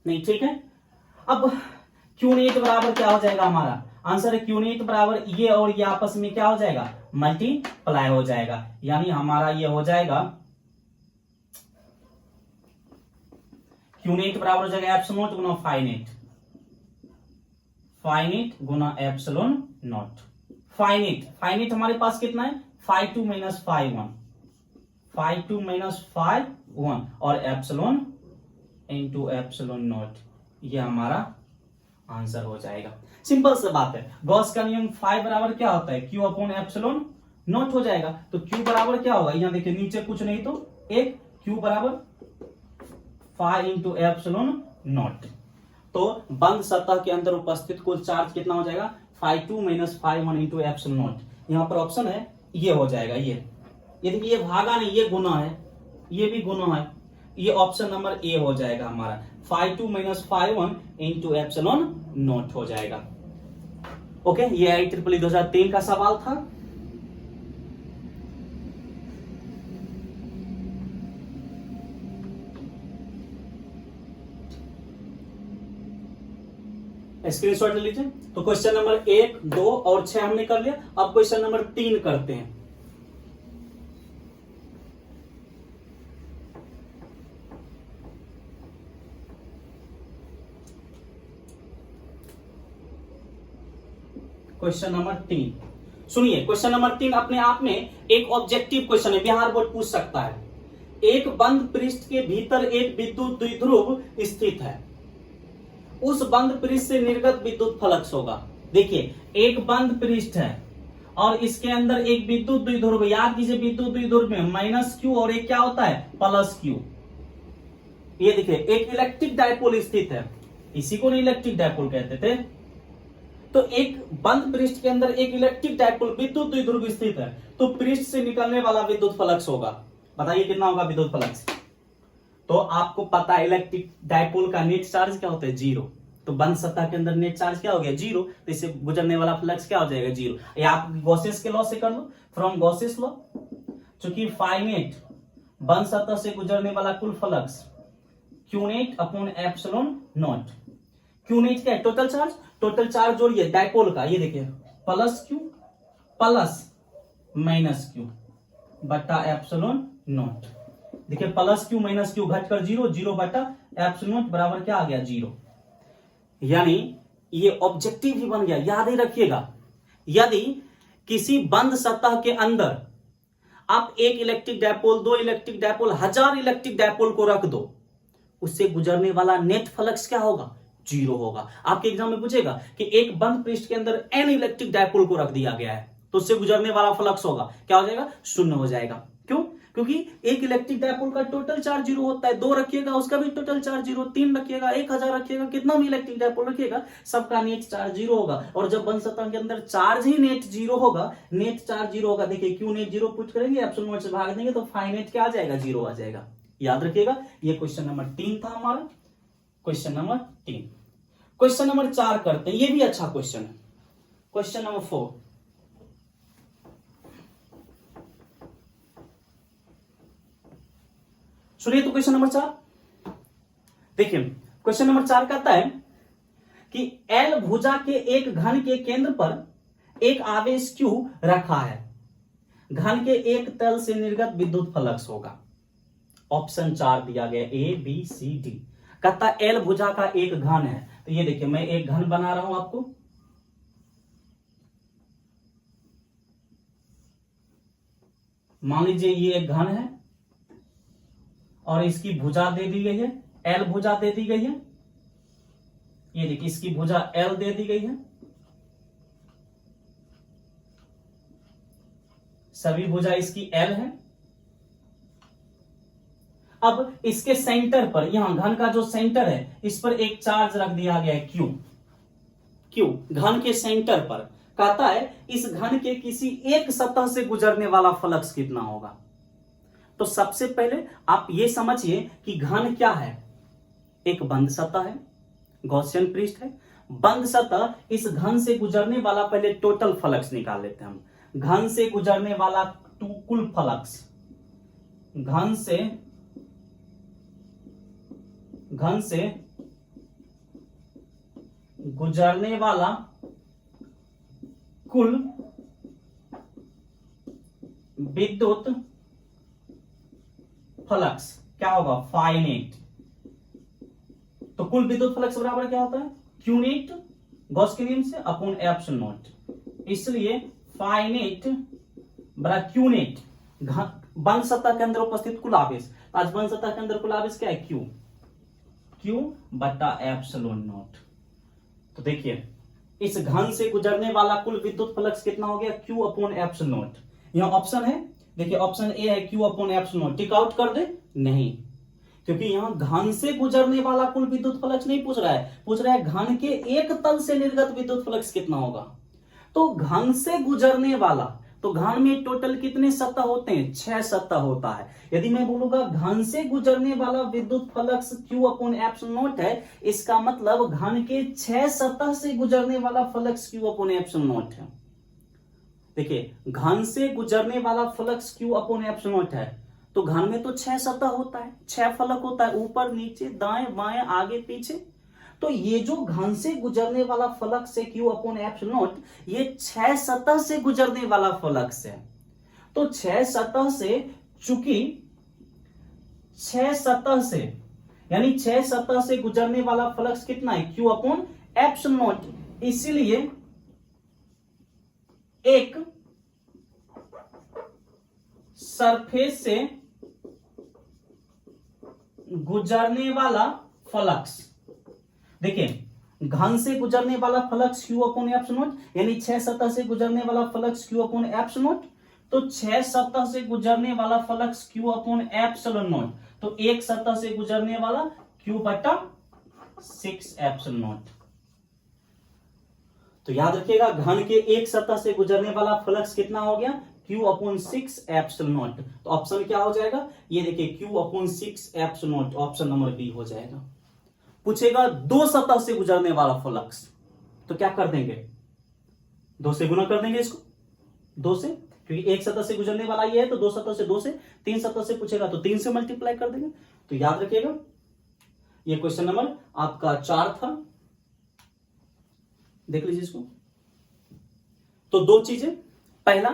नहीं, ठीक है। अब Q नेट बराबर क्या हो जाएगा? हमारा आंसर है Q नेट बराबर ये और ये आपस में क्या हो जाएगा? मल्टीप्लाई हो जाएगा, यानी हमारा ये हो जाएगा Q नेट बराबर हो जाएगा एप्सिलॉन नॉट गुना φ नेट गुना एप्सिलॉन नॉट। φ नेट हमारे पास कितना है? φ2 माइनस φ1 और एप्सिलॉन इंटू एप्सिलॉन नॉट, ये हमारा आंसर हो जाएगा। सिंपल सी बात है। गॉस का नियम φ बराबर क्या होता है? Q अपॉन एप्सिलॉन नॉट हो जाएगा। तो Q बराबर क्या होगा? यहां देखिए नीचे कुछ नहीं तो 1, Q बराबर φ इंटू एप्सिलॉन नॉट। तो बंद सतह के अंदर उपस्थित कुल चार्ज कितना हो जाएगा? φ2 माइनस φ1 इंटू एप्सिलॉन नॉट। यहां पर ऑप्शन है, ये हो जाएगा। ये यदि ये भागा नहीं, ये गुना है, ये भी गुना है, ये ऑप्शन नंबर ए हो जाएगा हमारा। φ2 माइनस φ1 इंटू एप्सिलॉन नॉट हो जाएगा। ओके, ये IEEE 2003 का सवाल था। स्क्रीनशॉट ले लीजिए। तो क्वेश्चन नंबर 1, 2 और 6 हमने कर लिया। अब क्वेश्चन नंबर 3 करते हैं। क्वेश्चन नंबर 3 सुनिए। क्वेश्चन नंबर 3 अपने आप में एक ऑब्जेक्टिव क्वेश्चन है, बिहार बोर्ड पूछ सकता है। एक बंद पृष्ठ के भीतर एक विद्युत द्विध्रुव स्थित है, उस बंद पृष्ठ से निर्गत विद्युत फ्लक्स होगा। देखिए, एक बंद पृष्ठ है और इसके अंदर एक विद्युत द्विध्रुव, याद कीजिए विद्युत द्विध्रुव में -Q और एक क्या होता है? +Q। ये देखिए, एक इलेक्ट्रिक डायपोल स्थित है, इसी को नहीं इलेक्ट्रिक डायपोल कहते थे। तो एक बंद पृष्ठ के अंदर एक इलेक्ट्रिक डायपोल विद्युत द्विध्रुव स्थित है, तो पृष्ठ से निकलने वाला विद्युत फ्लक्स होगा। बताइए कितना होगा विद्युत फ्लक्स? तो आपको पता है इलेक्ट्रिक डायपोल का नेट चार्ज क्या होता है, 0। तो बंद सतह के अंदर नेट चार्ज क्या हो गया, 0। तो इससे गुजरने वाला फ्लक्स क्या हो जाएगा, 0। या आप गॉसेस के लॉ से कर लो, फ्रॉम गॉसेस लॉ, चूंकि फाइनेट बंद सतह से गुजरने वाला कुल flux Q net upon epsilon not. Q net क्या है, टोटल चार्ज। टोटल चार्ज जोड़िए डायपोल का, ये देखिए plus Q plus minus Q बटा एप्सिलॉन नॉट। देखिए प्लस क्यू माइनस क्यू घटकर 0, 0 बटा एप्सिलॉन नॉट बराबर क्या आ गया, 0। यानी ये ऑब्जेक्टिव ही बन गया। याद ही रखिएगा, यदि किसी बंद सतह के अंदर आप एक electric dipole, 2 electric dipole, 1000 electric dipole को रख दो, उससे गुजरने वाला नेट फ्लक्स क्या होगा, 0 होगा। आपके एग्जाम में पूछेगा कि एक बंद पृष्ठ के अंदर n इलेक्ट्रिक डायपोल को रख दिया गया है, तो उससे गुजरने वाला फ्लक्स होगा क्या हो जाएगा, 0 हो जाएगा। क्यों? क्योंकि एक इलेक्ट्रिक डायपोल का टोटल चार्ज 0 होता है, 2 रखिएगा उसका भी टोटल चार्ज 0, 3 रखिएगा, 1000 रखिएगा, कितना भी इलेक्ट्रिक डायपोल रखिएगा सबका नेट चार्ज 0 होगा। और जब बंद सतह के अंदर चार्ज ही नेट 0 होगा, नेट चार्ज 0 होगा, देखिए क्यू नेट 0 पुट करेंगे, एप्सिलॉन नॉट से भाग देंगे तो फाइनेट क्या आ जाएगा, 0 आ जाएगा। याद रखिएगा, ये क्वेश्चन नंबर 3 था हमारा, क्वेश्चन नंबर 3। क्वेश्चन नंबर 4 करते हैं, ये भी अच्छा क्वेश्चन है। क्वेश्चन नंबर 4, सुनिए तो क्वेश्चन नंबर 4 देखिए। क्वेश्चन नंबर 4 कहता है कि एल भुजा के एक घन के केंद्र पर एक आवेश Q रखा है, घन के एक तल से निर्गत विद्युत फ्लक्स होगा। ऑप्शन 4 दिया गया, A B C D। कहता है एल भुजा का एक घन है, तो ये देखिए मैं एक घन बना रहा हूं आपको, मान लीजिए ये एक घन है और इसकी भुजा दे दी गई है, एल भुजा दे दी गई है। ये देखिए इसकी भुजा एल दे दी गई है, सभी भुजा इसकी एल है। अब इसके सेंटर पर, यहां घन का जो सेंटर है, इस पर एक चार्ज रख दिया गया है क्यू। क्यू घन के सेंटर पर, कहता है इस घन के किसी एक सतह से गुजरने वाला फ्लक्स कितना होगा। तो सबसे पहले आप ये समझिए कि घन क्या है, एक बंद सतह है, गॉसियन पृष्ठ है, बंद सतह। इस घन से गुजरने वाला, पहले टोटल फ्लक्स निकाल लेते हैं हम। घन से गुजरने वाला कुल फ्लक्स, घन से गुजरने वाला कुल विद्युत फ्लक्स क्या होगा, फाइनेट। तो कुल विद्युत फ्लक्स बराबर क्या होता है, क्यू नेट गॉस के नियम से अपॉन एप्सिलॉन नॉट। इसलिए फाइनेट बराबर क्यू नेट, बंद सतह के अंदर उपस्थित कुल आवेश। आज बंद सतह के अंदर कुल आवेश क्या है, क्यू बटा एप्सिलॉन नॉट। तो देखिए इस घन से गुजरने वाला कुल विद्युत फ्लक्स कितना हो गया, क्यू अपॉन एप्सिलॉन नॉट। यहां ऑप्शन है, देखिए ऑप्शन ए है Q upon epsilon not. Tick out कर दे, नहीं, क्योंकि यहां घन से गुजरने वाला कुल विद्युत फ्लक्स नहीं पूछ रहा है, पूछ रहा है घन के एक तल से निर्गत विद्युत फ्लक्स कितना होगा। तो घन से गुजरने वाला, तो घन में टोटल कितने सतह होते हैं, 6 सतह होता है। यदि मैं बोलूंगा घन से गुजरने वाला विद्युत flux Q upon epsilon not है, इसका मतलब घन के 6 सतह से गुजरने वाला flux Q upon epsilon not है। देखिए घन से गुजरने वाला flux Q upon epsilon not है, तो घन में तो 6 सतह होता है, 6 फलक होता है, ऊपर नीचे दाएं बाएं आगे पीछे। तो ये जो घन से गुजरने वाला फ्लक्स है Q अपॉन एप्सिलॉन नॉट, ये 6 सतह से गुजरने वाला फ्लक्स है। तो 6 सतह से, चूंकि 6 सतह से, यानी 6 सतह से गुजरने वाला फ्लक्स कितना है, Q अपॉन एप्सिलॉन नॉट। इसीलिए एक सरफेस से गुजरने वाला फ्लक्स, देखिए घन से गुजरने वाला flux Q upon epsilon not, यानी 6 सतह से गुजरने वाला flux Q upon epsilon not. तो 6 सतह से गुजरने वाला flux Q upon epsilon not, तो एक सतह से गुजरने वाला Q बटा 6 एप्सिलॉन नॉट। तो याद रखिएगा घन के एक सतह से गुजरने वाला फ्लक्स कितना हो गया, Q/6 एप्सिलॉन नॉट। तो ऑप्शन क्या हो जाएगा, ये देखिए Q/6 epsilon naught, option number B हो जाएगा। पूछेगा दो सतह से गुजरने वाला फ्लक्स, तो क्या कर देंगे, 2 से गुना कर देंगे इसको, 2 से, क्योंकि एक सतह से गुजरने वाला ये है, तो 2 सतह से 2 से, 3 सतह से पूछेगा तो 3 से मल्टीप्लाई कर देंगे। तो याद रखिएगा ये क्वेश्चन नंबर आपका 4 था, देख लीजिए इसको। तो 2 चीजें, पहला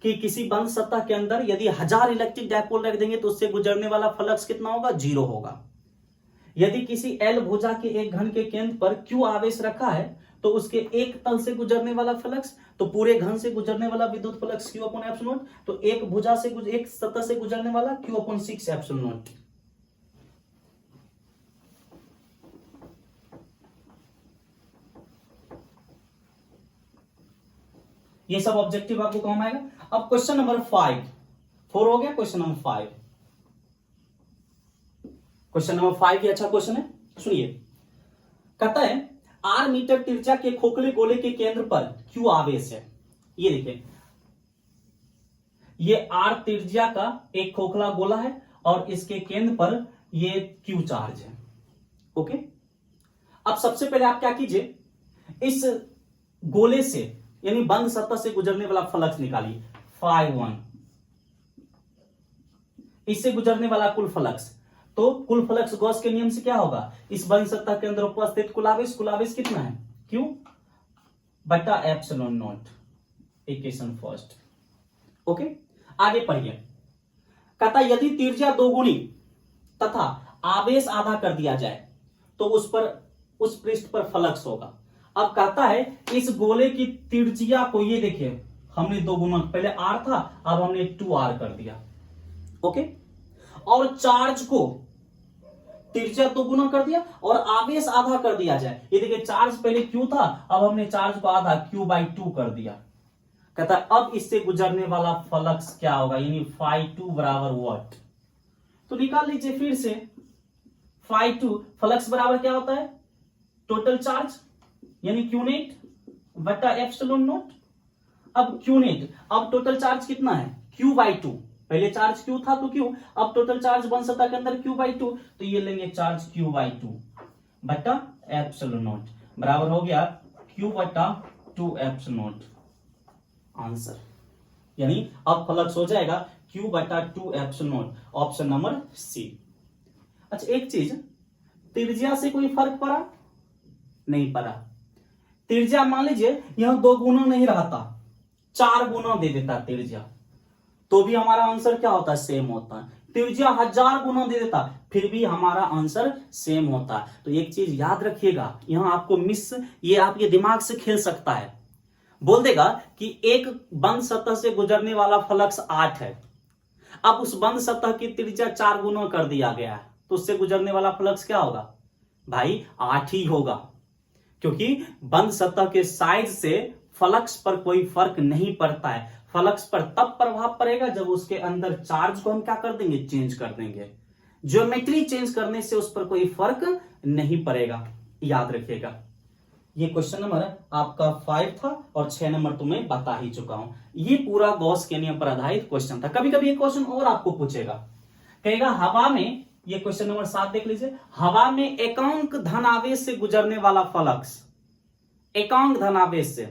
कि किसी बंद सतह के अंदर यदि 1000 इलेक्ट्रिक डायपोल रख देंगे तो उससे गुजरने वाला फ्लक्स कितना होगा, 0 होगा। यदि किसी एल भुजा के एक घन के केंद्र पर Q आवेश रखा है तो उसके एक तल से गुजरने वाला फ्लक्स, तो पूरे घन से गुजरने वाला विद्युत फ्लक्स Q/एप्सिलॉन नॉट, तो एक भुजा से एक सतह से गुजरने वाला Q/6 एप्सिलॉन नॉट। ये सब ऑब्जेक्टिव आपको काम आएगा। अब क्वेश्चन नंबर 5, 4 हो गया, क्वेश्चन नंबर 5। क्वेश्चन नंबर 5 ये अच्छा क्वेश्चन है, सुनिए। कहता है R मीटर त्रिज्या के खोखले गोले के केंद्र पर Q आवेश है। ये देखिए, ये R त्रिज्या का एक खोखला गोला है और इसके केंद्र पर ये Q चार्ज है। ओके, अब सबसे पहले आप क्या कीजिए, इस गोले से यानी बंद सतह से गुजरने वाला फ्लक्स निकालिए, φ1, इससे गुजरने वाला कुल फ्लक्स। तो कुल फ्लक्स गॉस के नियम से क्या होगा, इस बंद सतह के अंदर उपस्थित कुल आवेश कितना है, Q/एप्सिलॉन नॉट, इक्वेशन फर्स्ट। ओके, आगे पढ़िए। कहता यदि त्रिज्या 2 गुनी तथा आवेश आधा कर दिया जाए तो उस पृष्ठ पर फ्लक्स होगा। अब कहता है इस गोले की त्रिज्या को, ये देखिए हमने 2 गुना, पहले R था अब हमने 2R कर दिया। ओके, और चार्ज को त्रिज्या 2 गुना कर दिया और आवेश आधा कर दिया जाए। ये देखिए चार्ज पहले Q था, अब हमने चार्ज को आधा Q/2 कर दिया। कहता है अब इससे गुजरने वाला फ्लक्स क्या होगा, यानी φ2 बराबर व्हाट। तो निकाल लीजिए फिर से, φ2 फ्लक्स बराबर क्या होता है, टोटल चार्ज यानी Q/एप्सिलॉन नॉट। अब Q/, अब टोटल चार्ज कितना है, Q/2, पहले चार्ज Q था तो Q, अब टोटल चार्ज बंद सतह के अंदर Q/2, तो ये लेंगे चार्ज Q/2/एप्सिलॉन नॉट बराबर हो गया Q/2 एप्सिलॉन नॉट, आंसर। यानी अब फ्लक्स हो जाएगा Q/2 epsilon naught, option number C. अच्छा एक चीज, त्रिज्या से कोई फर्क पड़ा, नहीं पड़ा। त्रिज्या मान लीजिए यहां 2 गुना नहीं रहता, 4 गुना दे देता त्रिज्या, तो भी हमारा आंसर क्या होता है, सेम होता है। त्रिज्या 1000 गुना दे देता फिर भी हमारा आंसर सेम होता है। तो एक चीज याद रखिएगा, यहां आपको ये आपके दिमाग से खेल सकता है, बोल देगा कि एक बंद सतह से गुजरने वाला फ्लक्स 8 है, अब उस बंद सतह की त्रिज्या 4 गुना कर दिया गया है, तो उससे गुजरने वाला फ्लक्स क्या होगा भाई, 8 ही होगा, क्योंकि बंद सतह के साइज से फ्लक्स पर कोई फर्क नहीं पड़ता है। फ्लक्स पर तब प्रभाव पड़ेगा जब उसके अंदर चार्ज को हम क्या कर देंगे, चेंज कर देंगे। ज्योमेट्री चेंज करने से उस पर कोई फर्क नहीं पड़ेगा, याद रखिएगा। ये क्वेश्चन नंबर आपका 5 था और 6 नंबर तुम्हें बता ही चुका हूं। ये पूरा गॉस के नियम पर आधारित क्वेश्चन था। कभी कभी एक क्वेश्चन और आपको पूछेगा, कहेगा हवा में, ये क्वेश्चन नंबर 7 देख लीजिए, हवा में एकांक धनावेश से गुजरने वाला फ्लक्स, एकांक धनावेश से,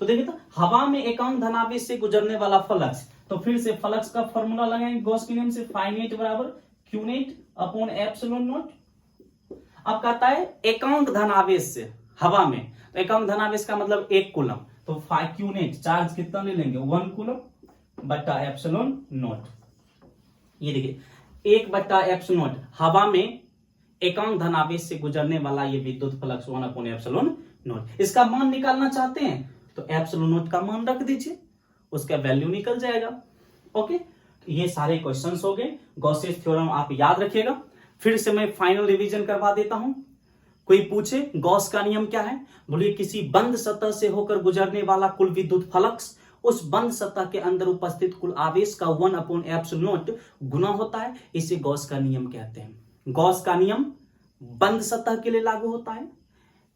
तो देखिए तो हवा में एकांक धनावेश से गुजरने वाला फ्लक्स, तो फिर से फ्लक्स का फॉर्मूला लगाएंगे गॉस के नियम से, φ बराबर Q/एप्सिलॉन नॉट। अब कहता है एकांक धनावेश से हवा में, तो एकांक धनावेश का मतलब 1 कूलम, तो Q चार्ज कितना ले लेंगे, 1 कूलम/एप्सिलॉन नॉट। ये देखिए 1/एप्सिलॉन नॉट, हवा में एकांक धनावेश से गुजरने वाला ये विद्युत फ्लक्स 1/एप्सिलॉन नॉट। इसका मान निकालना चाहते हैं तो एप्सिलॉन नॉट का मान रख दीजिए, उसका वैल्यू निकल जाएगा। ओके, तो ये सारे क्वेश्चंस हो गए। गॉसेस थ्योरम आप याद रखिएगा। फिर से मैं फाइनल रिवीजन करवा देता हूं। कोई पूछे गॉस का नियम क्या है, बोलिए किसी बंद सतह से होकर गुजरने वाला कुल विद्युत फ्लक्स उस बंद सतह के अंदर उपस्थित कुल आवेश का 1/एप्सिलॉन नॉट गुना होता है, इसे गॉस का नियम कहते हैं। गॉस का नियम बंद सतह के लिए लागू होता है,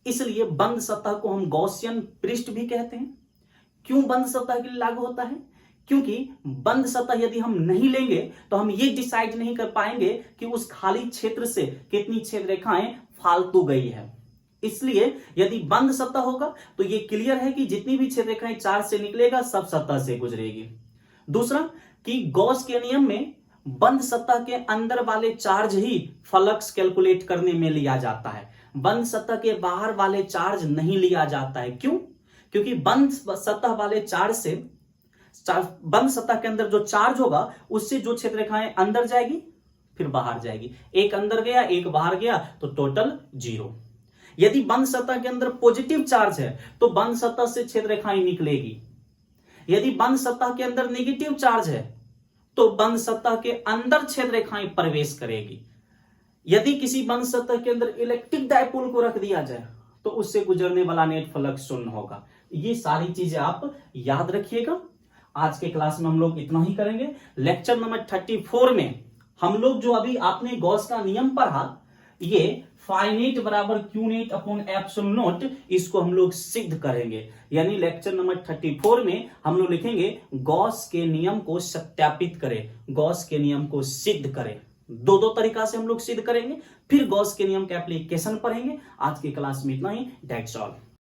इसलिए बंद सतह को हम गॉसियन पृष्ठ भी कहते हैं। क्यों बंद सतह के लिए लागू होता है, क्योंकि बंद सतह यदि हम नहीं लेंगे तो हम ये डिसाइड नहीं कर पाएंगे कि उस खाली क्षेत्र से कितनी छेद रेखाएं फालतू गई है। इसलिए यदि बंद सतह होगा तो ये क्लियर है कि जितनी भी छेद रेखाएं चार्ज से निकलेगा सब सतह से गुजरेगी। दूसरा कि गॉस के नियम में बंद सतह के अंदर वाले चार्ज ही फ्लक्स कैलकुलेट करने में लिया जाता है, बंद सतह के बाहर वाले चार्ज नहीं लिया जाता है। क्यों? क्योंकि बंद सतह वाले चार्ज से बंद सतह के अंदर जो चार्ज होगा उससे जो छेद रेखाएं अंदर जाएगी फिर बाहर जाएगी, एक अंदर गया एक बाहर गया तो टोटल 0। यदि बंद सतह के अंदर पॉजिटिव चार्ज है तो बंद सतह से छेद रेखाएं निकलेगी। यदि बंद सतह के अंदर नेगेटिव चार्ज है तो बंद सतह के अंदर छेद रेखाएं प्रवेश करेगी। यदि किसी बंद सतह के अंदर इलेक्ट्रिक डायपोल को रख दिया जाए तो उससे गुजरने वाला नेट फ्लक्स शून्य होगा। ये सारी चीजें आप याद रखिएगा। आज के क्लास में हम लोग इतना ही करेंगे। लेक्चर नंबर 34 में हम लोग जो अभी आपने गॉस का नियम पढ़ा, ये फाइनेट बराबर Q net upon epsilon not, इसको हम लोग सिद्ध करेंगे। यानी लेक्चर नंबर 34 में हम लोग लिखेंगे गॉस के नियम को सत्यापित करें, गॉस के नियम को सिद्ध करें। दो तरीका से हम लोग सिद्ध करेंगे, फिर गॉस के नियम के एप्लीकेशन पढ़ेंगे। आज की क्लास में इतना ही। That's all.